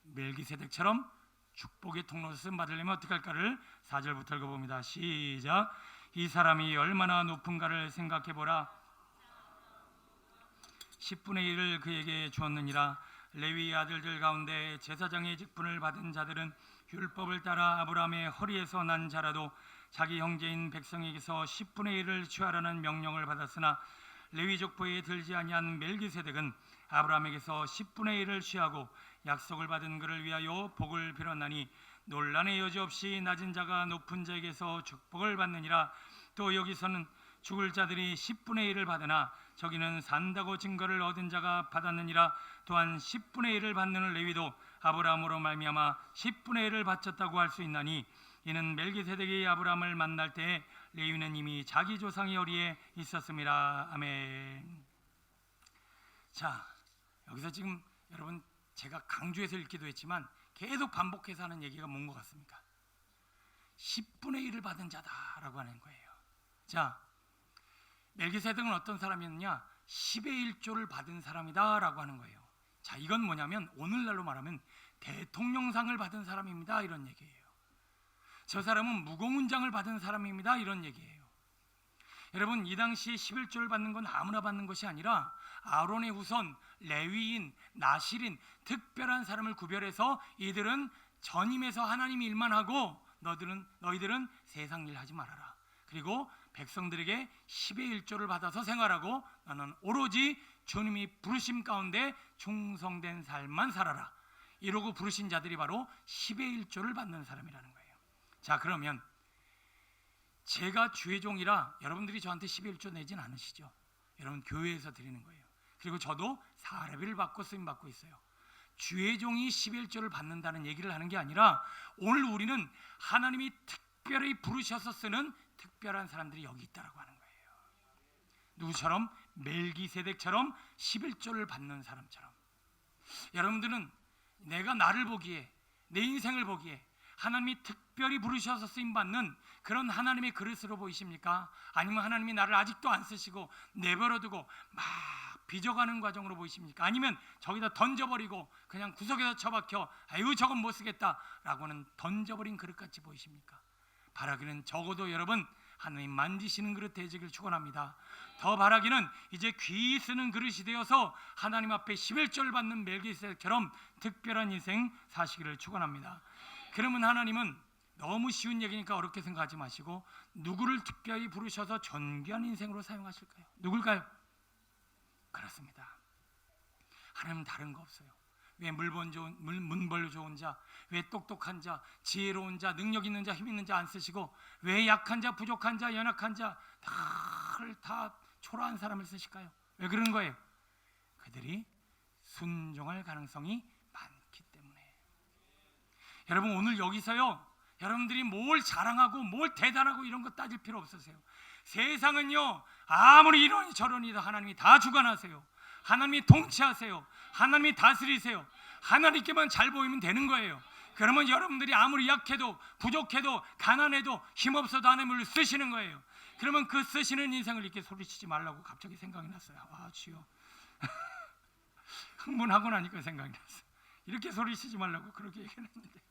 멜기세덱처럼 축복의 통로를 쓰임 받으려면 어떻게 할까를 4절부터 읽어봅니다. 시작. 이 사람이 얼마나 높은가를 생각해보라. 10분의 1을 그에게 주었느니라. 레위 아들들 가운데 제사장의 직분을 받은 자들은 율법을 따라 아브라함의 허리에서 난 자라도 자기 형제인 백성에게서 10분의 1을 취하라는 명령을 받았으나 레위 족보에 들지 아니한 멜기세덱은 아브라함에게서 10분의 1을 취하고 약속을 받은 그를 위하여 복을 빌었나니 논란의 여지 없이 낮은 자가 높은 자에게서 축복을 받느니라. 또 여기서는 죽을 자들이 10분의 1을 받으나 저기는 산다고 증거를 얻은 자가 받았느니라. 또한 10분의 1을 받는 레위도 아브라함으로 말미암아 10분의 1을 바쳤다고 할 수 있나니 이는 멜기세덱이 아브라함을 만날 때에 레위는 이미 자기 조상의 어리에 있었음이라. 아멘. 자, 여기서 지금 여러분 제가 강조해서 읽기도 했지만 계속 반복해서 하는 얘기가 뭔 것 같습니까? 10분의 1을 받은 자다라고 하는 거예요. 자, 멜기세덱은 어떤 사람이었느냐? 10의 1조를 받은 사람이다라고 하는 거예요. 자, 이건 뭐냐면 오늘날로 말하면 대통령상을 받은 사람입니다 이런 얘기예요. 저 사람은 무공훈장을 받은 사람입니다 이런 얘기예요. 여러분, 이 당시에 11조를 받는 건 아무나 받는 것이 아니라 아론의 후손, 레위인, 나실인, 특별한 사람을 구별해서 이들은 전임해서 하나님 일만 하고 너희들은 세상 일 하지 말아라. 그리고 백성들에게 10의 1조를 받아서 생활하고 너는 오로지 주님이 부르심 가운데 충성된 삶만 살아라. 이러고 부르신 자들이 바로 10의 1조를 받는 사람이라는 거예요. 자, 그러면 제가 주의 종이라 여러분들이 저한테 10의 1조 내진 않으시죠? 여러분 교회에서 드리는 거예요. 그리고 저도 사례비를 받고 쓰임 받고 있어요. 주의 종이 10의 1조를 받는다는 얘기를 하는 게 아니라 오늘 우리는 하나님이 특별히 부르셔서 쓰는 특별한 사람들이 여기 있다라고 하는 거예요. 누구처럼? 멜기세덱처럼 11조를 받는 사람처럼. 여러분들은 내가 나를 보기에, 내 인생을 보기에 하나님이 특별히 부르셔서 쓰임받는 그런 하나님의 그릇으로 보이십니까? 아니면 하나님이 나를 아직도 안 쓰시고 내버려두고 막 빚어가는 과정으로 보이십니까? 아니면 저기다 던져버리고 그냥 구석에서 처박혀 아유 저건 못 쓰겠다라고는 던져버린 그릇같이 보이십니까? 바라기는 적어도 여러분 하나님 만지시는 그릇 되시길 축원합니다. 더 바라기는 이제 귀 쓰는 그릇이 되어서 하나님 앞에 11조를 받는 멜기세덱처럼 특별한 인생 사시기를 축원합니다. 그러면 하나님은 너무 쉬운 얘기니까 어렵게 생각하지 마시고 누구를 특별히 부르셔서 존귀한 인생으로 사용하실까요? 누굴까요? 그렇습니다. 하나님은 다른 거 없어요. 왜 문벌 좋은 자, 왜 똑똑한 자, 지혜로운 자, 능력 있는 자, 힘 있는 자 안 쓰시고 왜 약한 자, 부족한 자, 연약한 자 다 초라한 사람을 쓰실까요? 왜 그런 거예요? 그들이 순종할 가능성이 많기 때문에. 여러분 오늘 여기서요 여러분들이 뭘 자랑하고 뭘 대단하고 이런 거 따질 필요 없으세요. 세상은요 아무리 이러니 저러니 하나님이 다 주관하세요. 하나님이 통치하세요. 하나님이 다스리세요. 하나님께만 잘 보이면 되는 거예요. 그러면 여러분들이 아무리 약해도 부족해도 가난해도 힘없어도 하나님을 쓰시는 거예요. 그러면 그 쓰시는 인생을 이렇게 소리치지 말라고 갑자기 생각이 났어요. 아 주여 흥분하고 나니까 생각이 났어요. 이렇게 소리치지 말라고 그렇게 얘기를 했는데,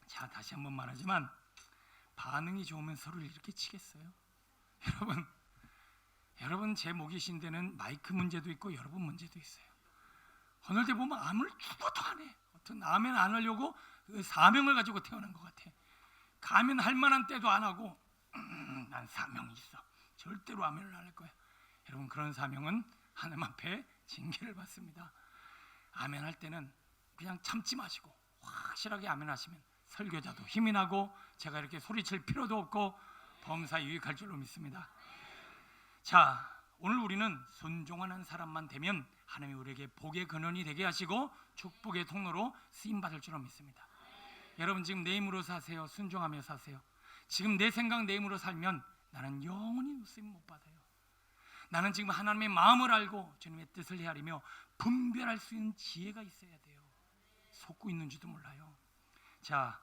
자 다시 한번 말하지만 반응이 좋으면 소리를 이렇게 치겠어요? 여러분 제 목이신 데는 마이크 문제도 있고 여러분 문제도 있어요. 어느 때 보면 아무를 죽어도 안 해. 어떤 아멘 안 하려고 그 사명을 가지고 태어난 것 같아. 가면 할 만한 때도 안 하고 난 사명이 있어. 절대로 아멘을 안 할 거야. 여러분 그런 사명은 하나님 앞에 징계를 받습니다. 아멘 할 때는 그냥 참지 마시고 확실하게 아멘 하시면 설교자도 힘이 나고 제가 이렇게 소리칠 필요도 없고 범사 유익할 줄로 믿습니다. 자, 오늘 우리는 순종하는 사람만 되면 하나님이 우리에게 복의 근원이 되게 하시고 축복의 통로로 쓰임받을 줄로 믿습니다. 여러분 지금 내 힘으로 사세요? 순종하며 사세요? 지금 내 생각 내 힘으로 살면 나는 영원히 쓰임 못 받아요. 나는 지금 하나님의 마음을 알고 주님의 뜻을 헤아리며 분별할 수 있는 지혜가 있어야 돼요. 속고 있는지도 몰라요. 자,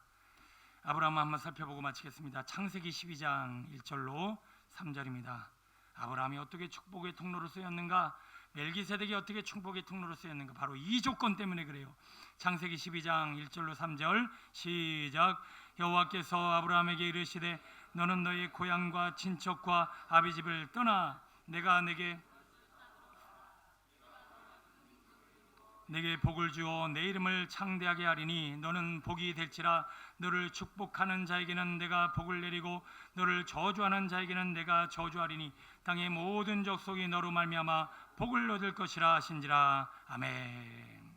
아브라함 한번 살펴보고 마치겠습니다. 창세기 12장 1절로 3절입니다. 아브라함이 어떻게 축복의 통로로 쓰였는가? 멜기세덱이 어떻게 축복의 통로로 쓰였는가? 바로 이 조건 때문에 그래요. 창세기 12장 1절로 3절 시작. 여호와께서 아브라함에게 이르시되 너는 너의 고향과 친척과 아비집을 떠나 내가 내게 내게 복을 주어 내 이름을 창대하게 하리니 너는 복이 될지라. 너를 축복하는 자에게는 내가 복을 내리고 너를 저주하는 자에게는 내가 저주하리니 땅의 모든 족속이 너로 말미암아 복을 얻을 것이라 하신지라. 아멘.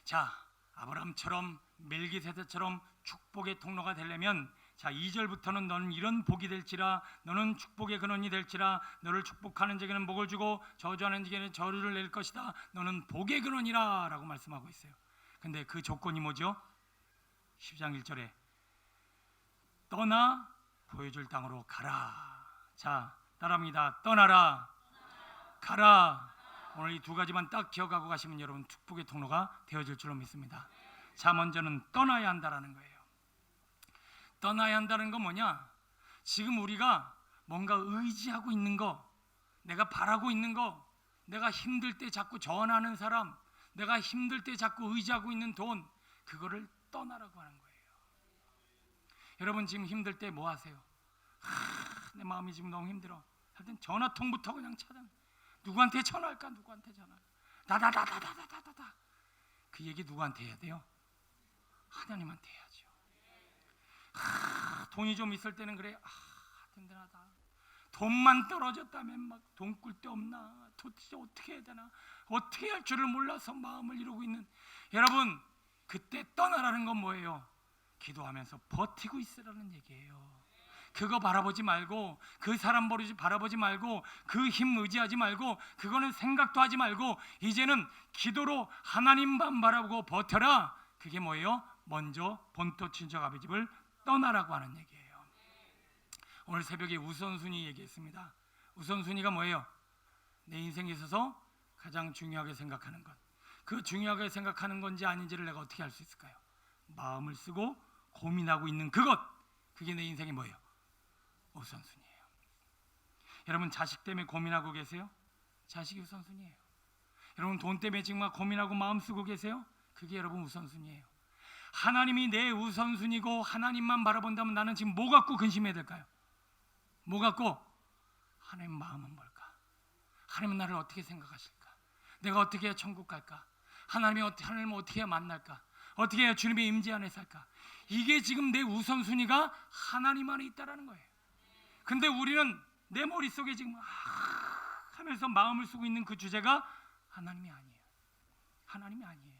자, 아브라함처럼 멜기세덱처럼 축복의 통로가 되려면, 자, 2절부터는 너는 이런 복이 될지라. 너는 축복의 근원이 될지라. 너를 축복하는 자에게는 복을 주고 저주하는 자에게는 저주를 낼 것이다. 너는 복의 근원이라 라고 말씀하고 있어요. 근데 그 조건이 뭐죠? 10장 1절에 떠나 보여줄 땅으로 가라. 자, 따라합니다. 떠나라, 가라. 오늘 이 두 가지만 딱 기억하고 가시면 여러분 축복의 통로가 되어질 줄로 믿습니다. 자, 먼저는 떠나야 한다라는 거예요. 떠나야 한다는 건 뭐냐? 지금 우리가 뭔가 의지하고 있는 거, 내가 바라고 있는 거, 내가 힘들 때 자꾸 전하는 사람, 내가 힘들 때 자꾸 의지하고 있는 돈, 그거를 떠나라고 하는 거예요. 여러분 지금 힘들 때 뭐 하세요? 내 마음이 지금 너무 힘들어. 하여튼 전화통부터 그냥 찾아. 누구한테 전화할까? 누구한테 전화? 다다다다다다다다. 그 얘기 누구한테 해야 돼요? 하나님한테 해야죠. 돈이 좀 있을 때는 그래. 든든하다. 돈만 떨어졌다면 막 돈 꿀 데 없나? 도대체 어떻게 해야 되나? 어떻게 할 줄을 몰라서 마음을 이루고 있는 여러분, 그때 떠나라는 건 뭐예요? 기도하면서 버티고 있으라는 얘기예요. 그거 바라보지 말고, 그 사람 바라보지 말고, 그 힘 의지하지 말고, 그거는 생각도 하지 말고, 이제는 기도로 하나님만 바라보고 버텨라. 그게 뭐예요? 먼저 본토 친척 아버지 집을 떠나라고 하는 얘기예요. 오늘 새벽에 우선순위 얘기했습니다. 우선순위가 뭐예요? 내 인생에 있어서 가장 중요하게 생각하는 것. 그 중요하게 생각하는 건지 아닌지를 내가 어떻게 알 수 있을까요? 마음을 쓰고 고민하고 있는 그것, 그게 내 인생이 뭐예요? 우선순위예요. 여러분 자식 때문에 고민하고 계세요? 자식이 우선순위예요. 여러분 돈 때문에 지금 막 고민하고 마음 쓰고 계세요? 그게 여러분 우선순위예요. 하나님이 내 우선순위고 하나님만 바라본다면 나는 지금 뭐 갖고 근심해야 될까요? 뭐 갖고? 하나님 마음은 뭘까? 하나님은 나를 어떻게 생각하실까? 내가 어떻게 해야 천국 갈까? 하나님을 어떻게 해야 만날까? 어떻게 해야 주님의 임재 안에 살까? 이게 지금 내 우선순위가 하나님 안에 있다라는 거예요. 근데 우리는 내 머릿속에 지금 하면서 마음을 쓰고 있는 그 주제가 하나님이 아니에요. 하나님이 아니에요.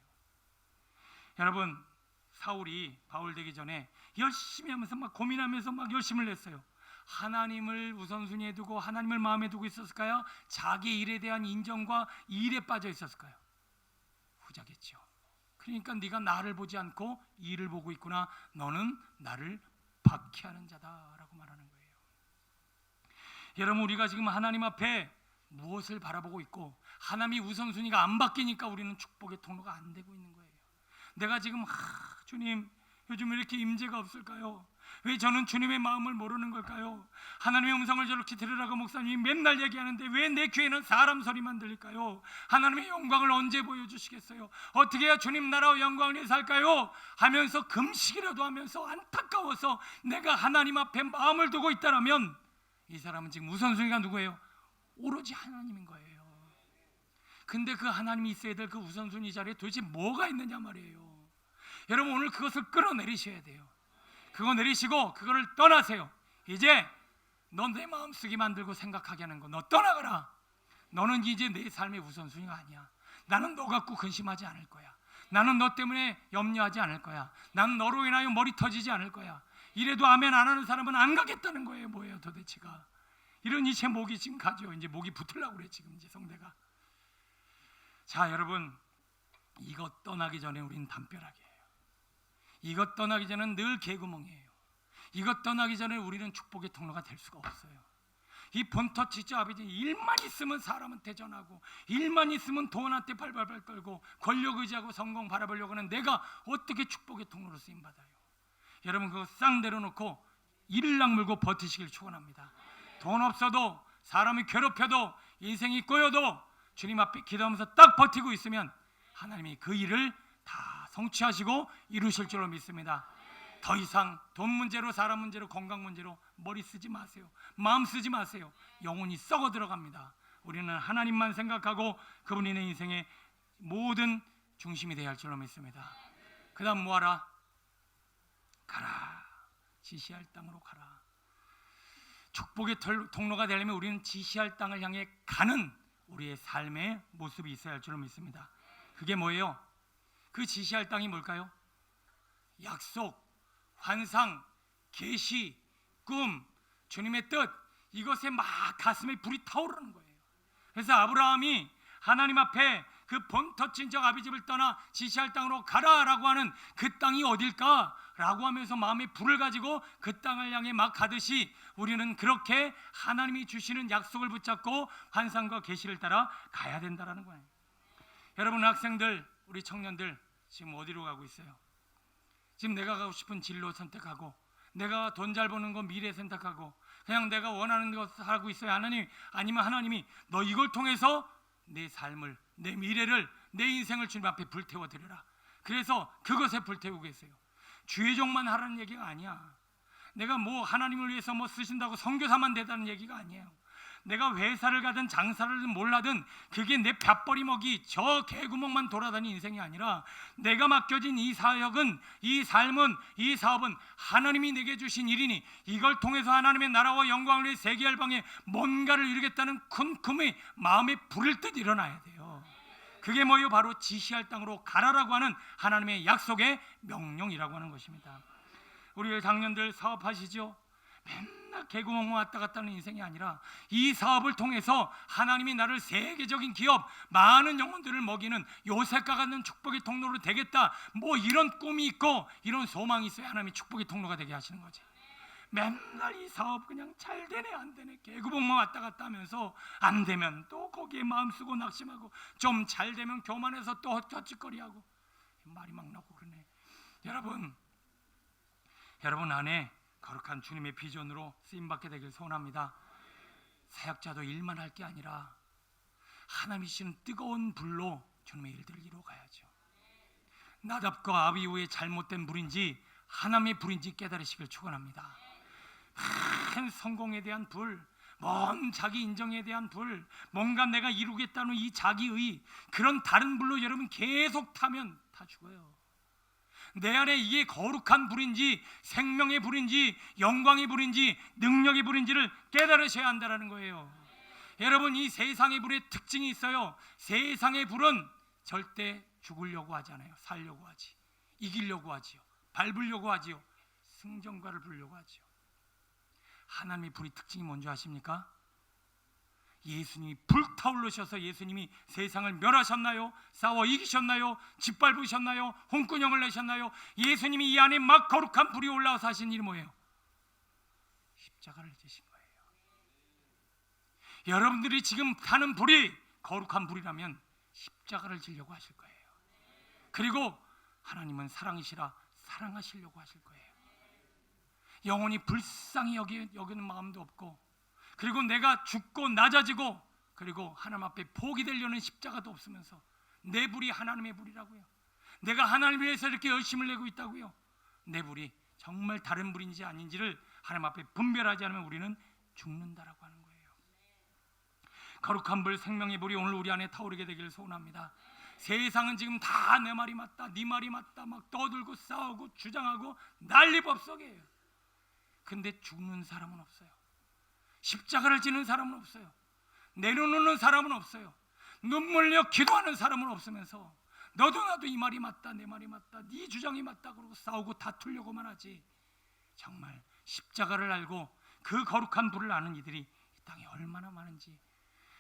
여러분, 사울이 바울 되기 전에 열심히 하면서 막 고민하면서 막 열심을 냈어요. 하나님을 우선순위에 두고 하나님을 마음에 두고 있었을까요? 자기 일에 대한 인정과 일에 빠져 있었을까요? 후자겠죠. 그러니까 네가 나를 보지 않고 일을 보고 있구나. 너는 나를 박해하는 자다라고 말하는 거예요. 여러분, 우리가 지금 하나님 앞에 무엇을 바라보고 있고 하나님이 우선순위가 안 바뀌니까 우리는 축복의 통로가 안 되고 있는 거예요. 내가 지금 주님 요즘 왜 이렇게 임재가 없을까요? 왜 저는 주님의 마음을 모르는 걸까요? 하나님의 음성을 저렇게 들으라고 목사님이 맨날 얘기하는데 왜 내 귀에는 사람 소리만 들릴까요? 하나님의 영광을 언제 보여주시겠어요? 어떻게 해야 주님 나라와 영광을 위해 살까요? 하면서 금식이라도 하면서 안타까워서 내가 하나님 앞에 마음을 두고 있다라면 이 사람은 지금 우선순위가 누구예요? 오로지 하나님인 거예요. 근데 그 하나님이 있어야 될 그 우선순위 자리에 도대체 뭐가 있느냐 말이에요. 여러분 오늘 그것을 끌어내리셔야 돼요. 그거 내리시고 그거를 떠나세요. 이제 너 내 마음 쓰게 만들고 생각하게 하는 거 너 떠나가라. 너는 이제 내 삶의 우선순위가 아니야. 나는 너 갖고 근심하지 않을 거야. 나는 너 때문에 염려하지 않을 거야. 나는 너로 인하여 머리 터지지 않을 거야. 이래도 아멘 안 하는 사람은 안 가겠다는 거예요. 뭐예요 도대체가. 이러니 제 목이 지금 가죠. 이제 목이 붙으려고 그래 지금 이제 성대가. 자 여러분, 이것 떠나기 전에 우리는 담벼락이에요. 이것 떠나기 전에는 늘 개구멍이에요. 이것 떠나기 전에 우리는 축복의 통로가 될 수가 없어요. 이 본토 지저 아버지 일만 있으면 사람한테 전하고 일만 있으면 돈한테 발발발 떨고 권력 의지하고 성공 바라보려고 하는 내가 어떻게 축복의 통로로 쓰임받아요? 여러분 그거 싹 내려놓고 이를 악물고 버티시길 축원합니다. 돈 없어도 사람이 괴롭혀도 인생이 꼬여도 주님 앞에 기도하면서 딱 버티고 있으면 하나님이 그 일을 다 성취하시고 이루실 줄로 믿습니다. 더 이상 돈 문제로 사람 문제로 건강 문제로 머리 쓰지 마세요. 마음 쓰지 마세요. 영혼이 썩어 들어갑니다. 우리는 하나님만 생각하고 그분이 내 인생의 모든 중심이 되어야 할 줄로 믿습니다. 그 다음 뭐하라? 가라. 지시할 땅으로 가라. 축복의 통로가 되려면 우리는 지시할 땅을 향해 가는 우리의 삶의 모습이 있어야 할 줄로 믿습니다. 그게 뭐예요? 그 지시할 땅이 뭘까요? 약속, 환상, 계시, 꿈, 주님의 뜻, 이것에 막 가슴에 불이 타오르는 거예요. 그래서 아브라함이 하나님 앞에 그 본토 친척 아비집을 떠나 지시할 땅으로 가라라고 하는 그 땅이 어딜까라고 하면서 마음에 불을 가지고 그 땅을 향해 막 가듯이 우리는 그렇게 하나님이 주시는 약속을 붙잡고 환상과 계시를 따라 가야 된다라는 거예요. 여러분, 학생들, 우리 청년들 지금 어디로 가고 있어요? 지금 내가 가고 싶은 진로 선택하고, 내가 돈 잘 버는 거 미래 선택하고, 그냥 내가 원하는 것을 하고 있어요? 하나님, 아니면 하나님이 너 이걸 통해서 내 삶을, 내 미래를, 내 인생을 주님 앞에 불태워 드려라. 그래서 그것에 불태우고 계세요. 주의 종만 하라는 얘기가 아니야. 내가 뭐 하나님을 위해서 뭐 쓰신다고 선교사만 되다는 얘기가 아니에요. 내가 회사를 가든 장사를 하든 몰라든 그게 내 밥벌이 먹이 저 개구멍만 돌아다니는 인생이 아니라, 내가 맡겨진 이 사역은, 이 삶은, 이 사업은 하나님이 내게 주신 일이니 이걸 통해서 하나님의 나라와 영광을 위해 세계 열방에 뭔가를 이루겠다는 큰 꿈이 마음에 불을 듯 일어나야 돼요. 그게 뭐예요? 바로 지시할 땅으로 가라라고 하는 하나님의 약속의 명령이라고 하는 것입니다. 우리 장년들 사업하시죠? 맨날 개구멍 왔다 갔다 하는 인생이 아니라 이 사업을 통해서 하나님이 나를 세계적인 기업, 많은 영혼들을 먹이는 요셉과 같은 축복의 통로로 되겠다, 뭐 이런 꿈이 있고 이런 소망이 있어야 하나님이 축복의 통로가 되게 하시는 거지. 맨날 이 사업 그냥 잘 되네 안 되네 개구멍만 왔다 갔다 하면서 안 되면 또 거기에 마음 쓰고 낙심하고, 좀 잘 되면 교만해서 또 헛짓거리하고, 말이 막 나고 그러네. 여러분 안에 거룩한 주님의 비전으로 쓰임받게 되길 소원합니다. 사역자도 일만 할 게 아니라 하나님이 주시는 뜨거운 불로 주님의 일들을 이루어 가야죠. 나답과 아비후의 잘못된 불인지 하나님의 불인지 깨달으시길 축원합니다. 큰 성공에 대한 불, 먼 자기 인정에 대한 불, 뭔가 내가 이루겠다는 이 자기의 그런 다른 불로 여러분 계속 타면 다 죽어요. 내 안에 이게 거룩한 불인지 생명의 불인지 영광의 불인지 능력의 불인지를 깨달으셔야 한다는 거예요. 여러분, 이 세상의 불의 특징이 있어요. 세상의 불은 절대 죽으려고 하지 않아요. 살려고 하지, 이기려고 하지요, 밟으려고 하지요, 승전가를 부르려고 하지요. 하나님의 불의 특징이 뭔지 아십니까? 예수님이 불타오르셔서 예수님이 세상을 멸하셨나요? 싸워 이기셨나요? 짓밟으셨나요? 홍군형을 내셨나요? 예수님이 이 안에 막 거룩한 불이 올라와서 하신 일이 뭐예요? 십자가를 지신 거예요. 여러분들이 지금 타는 불이 거룩한 불이라면 십자가를 지려고 하실 거예요. 그리고 하나님은 사랑이시라 사랑하시려고 하실 거예요. 영혼이 불쌍히 여기는 마음도 없고, 그리고 내가 죽고 낮아지고, 그리고 하나님 앞에 복이 되려는 십자가도 없으면서 내 불이 하나님의 불이라고요. 내가 하나님을 위해서 이렇게 열심을 내고 있다고요. 내 불이 정말 다른 불인지 아닌지를 하나님 앞에 분별하지 않으면 우리는 죽는다라고 하는 거예요. 거룩한 불, 생명의 불이 오늘 우리 안에 타오르게 되기를 소원합니다. 세상은 지금 다 내 말이 맞다, 네 말이 맞다 막 떠들고 싸우고 주장하고 난리법석이에요. 근데 죽는 사람은 없어요. 십자가를 지는 사람은 없어요. 내려놓는 사람은 없어요. 눈물 흘려 기도하는 사람은 없으면서 너도 나도 이 말이 맞다, 내 말이 맞다, 네 주장이 맞다 그러고 싸우고 다투려고만 하지, 정말 십자가를 알고 그 거룩한 불을 아는 이들이 이 땅에 얼마나 많은지,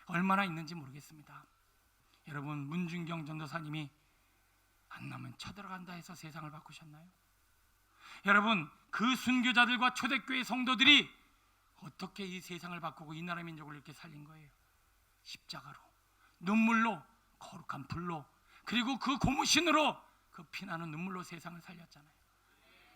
얼마나 있는지 모르겠습니다. 여러분, 문준경 전도사님이 안 나면 쳐들어간다 해서 세상을 바꾸셨나요? 여러분, 그 순교자들과 초대교회 성도들이 어떻게 이 세상을 바꾸고 이 나라 민족을 이렇게 살린 거예요? 십자가로, 눈물로, 거룩한 불로, 그리고 그 고무신으로, 그 피나는 눈물로 세상을 살렸잖아요.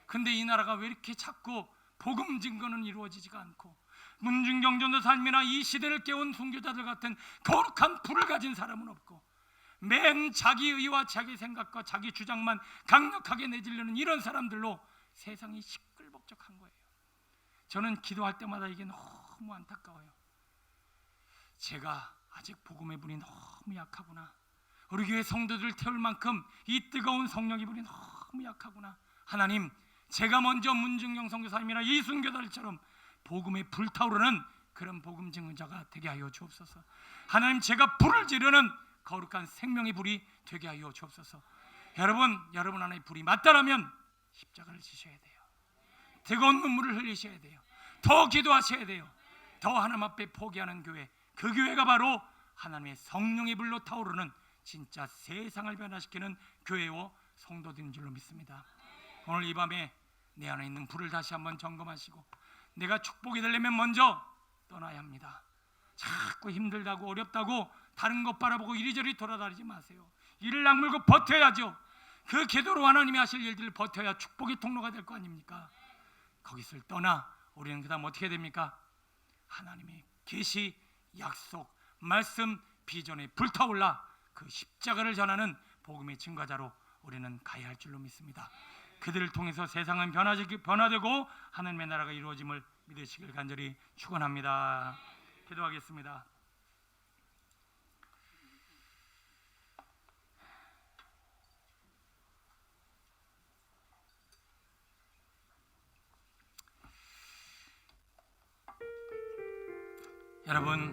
근데 이 나라가 왜 이렇게 자꾸 복음 증거는 이루어지지가 않고, 문준경 전도사님이나 이 시대를 깨운 순교자들 같은 거룩한 불을 가진 사람은 없고, 맨 자기 의와 자기 생각과 자기 주장만 강력하게 내지르는 이런 사람들로 세상이 시끌벅적한 거예요. 저는 기도할 때마다 이게 너무 안타까워요. 제가 아직 복음의 불이 너무 약하구나. 우리 교회 성도들 태울 만큼 이 뜨거운 성령의 불이 너무 약하구나. 하나님, 제가 먼저 문중영 선교사님이나 이순교들처럼 복음에 불타오르는 그런 복음 증언자가 되게 하여 주옵소서. 하나님, 제가 불을 지르는 거룩한 생명의 불이 되게 하여 주옵소서. 여러분 안에 불이 맞다라면 십자가를 지셔야 돼요. 뜨거운 눈물을 흘리셔야 돼요. 더 기도하셔야 돼요. 더 하나님 앞에 포기하는 교회, 그 교회가 바로 하나님의 성령의 불로 타오르는 진짜 세상을 변화시키는 교회와 성도들인 줄로 믿습니다. 오늘 이 밤에 내 안에 있는 불을 다시 한번 점검하시고, 내가 축복이 되려면 먼저 떠나야 합니다. 자꾸 힘들다고 어렵다고 다른 것 바라보고 이리저리 돌아다니지 마세요. 이를 악물고 버텨야죠. 그 기도로 하나님이 하실 일들을 버텨야 축복의 통로가 될 거 아닙니까? 거기서 떠나 우리는 그 다음 어떻게 됩니까? 하나님의 계시, 약속, 말씀, 비전에 불타올라 그 십자가를 전하는 복음의 증거자로 우리는 가야 할 줄로 믿습니다. 그들을 통해서 세상은 변화되고 하나님의 나라가 이루어짐을 믿으시길 간절히 축원합니다. 기도하겠습니다. 여러분,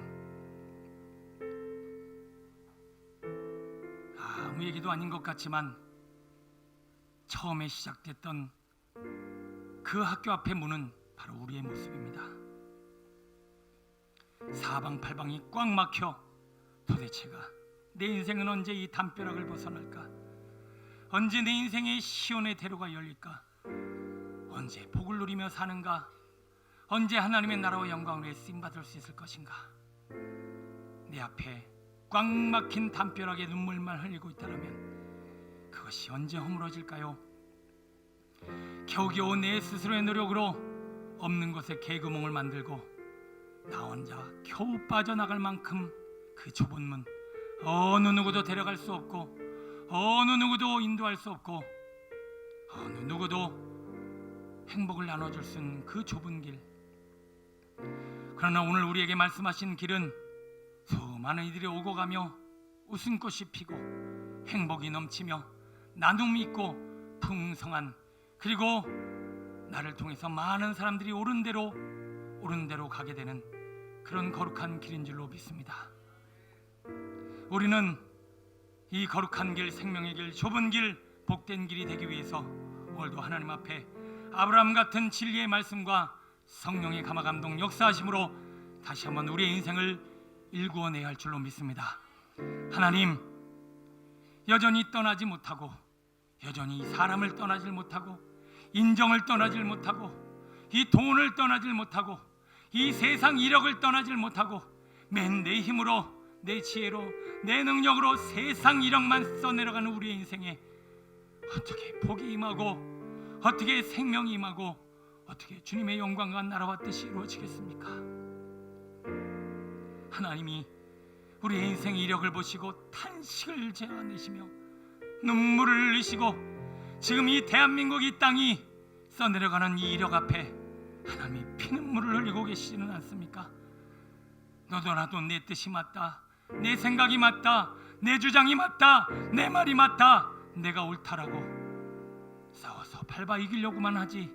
아무 얘기도 아닌 것 같지만 처음에 시작됐던 그 학교 앞의 문은 바로 우리의 모습입니다. 사방팔방이 꽉 막혀 도대체가 내 인생은 언제 이 담벼락을 벗어날까? 언제 내 인생의 시온의 대로가 열릴까? 언제 복을 누리며 사는가? 언제 하나님의 나라와 영광을 쓰임받을 수 있을 것인가? 내 앞에 꽉 막힌 담벼락에 눈물만 흘리고 있다면 그것이 언제 허물어질까요? 겨우겨우 내 스스로의 노력으로 없는 곳에 개구멍을 만들고 나 혼자 겨우 빠져나갈 만큼 그 좁은 문, 어느 누구도 데려갈 수 없고 어느 누구도 인도할 수 없고 어느 누구도 행복을 나눠줄 수 있는 그 좁은 길. 그러나 오늘 우리에게 말씀하신 길은 수많은 이들이 오고 가며 웃음꽃이 피고 행복이 넘치며 나눔이 있고 풍성한, 그리고 나를 통해서 많은 사람들이 옳은 대로 가게 되는 그런 거룩한 길인 줄로 믿습니다. 우리는 이 거룩한 길, 생명의 길, 좁은 길, 복된 길이 되기 위해서 오늘도 하나님 앞에 아브라함 같은 진리의 말씀과 성령의 감화감동 역사하심으로 다시 한번 우리의 인생을 일구어내야 할 줄로 믿습니다. 하나님, 여전히 떠나지 못하고, 여전히 사람을 떠나질 못하고, 인정을 떠나질 못하고, 이 돈을 떠나질 못하고, 이 세상 이력을 떠나질 못하고, 맨 내 힘으로, 내 지혜로, 내 능력으로 세상 이력만 써내려가는 우리의 인생에 어떻게 복이 임하고, 어떻게 생명이 임하고, 어떻게 주님의 영광과 나라와 뜻이 이루어지겠습니까? 하나님이 우리의 인생의 이력을 보시고 탄식을 제어내시며 눈물을 흘리시고 지금 이 대한민국 이 땅이 써내려가는 이 이력 앞에 하나님이 피눈물을 흘리고 계시지는 않습니까? 너도 나도 내 뜻이 맞다, 내 생각이 맞다, 내 주장이 맞다, 내 말이 맞다, 내가 옳다라고 싸워서 밟아 이기려고만 하지,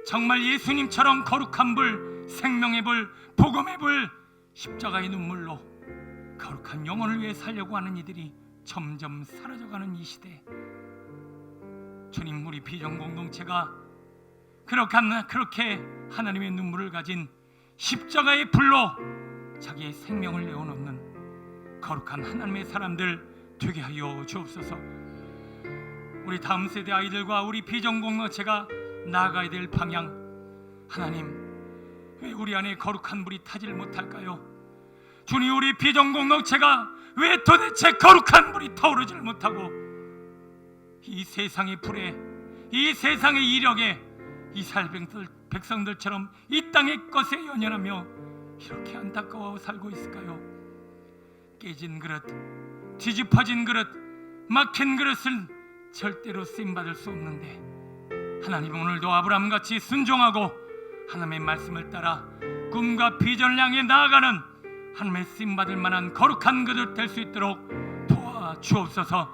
정말 예수님처럼 거룩한 불, 생명의 불, 복음의 불, 십자가의 눈물로 거룩한 영혼을 위해 살려고 하는 이들이 점점 사라져가는 이 시대, 주님, 우리 비전 공동체가 그렇게 하나님의 눈물을 가진 십자가의 불로 자기의 생명을 내어놓는 거룩한 하나님의 사람들 되게 하여 주옵소서. 우리 다음 세대 아이들과 우리 비전 공동체가 나아가야 될 방향, 하나님, 왜 우리 안에 거룩한 불이 타지를 못할까요? 주님, 우리 비전 공동체가 왜 도대체 거룩한 불이 타오르지를 못하고 이 세상의 불에, 이 세상의 이력에 이스라엘 백성들처럼 이 땅의 것에 연연하며 이렇게 안타까워 살고 있을까요? 깨진 그릇, 뒤집어진 그릇, 막힌 그릇은 절대로 쓰임받을 수 없는데, 하나님, 오늘도 아브라함같이 순종하고 하나님의 말씀을 따라 꿈과 비전을 향해 나아가는 하나님의 쓰임받을 만한 거룩한 그릇 될 수 있도록 주옵소서.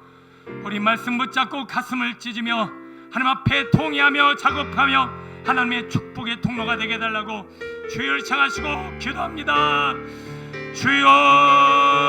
우리 말씀 붙잡고 가슴을 찢으며 하나님 앞에 통회하며 작업하며 하나님의 축복의 통로가 되게 해달라고 주를 향하시고 기도합니다. 주여.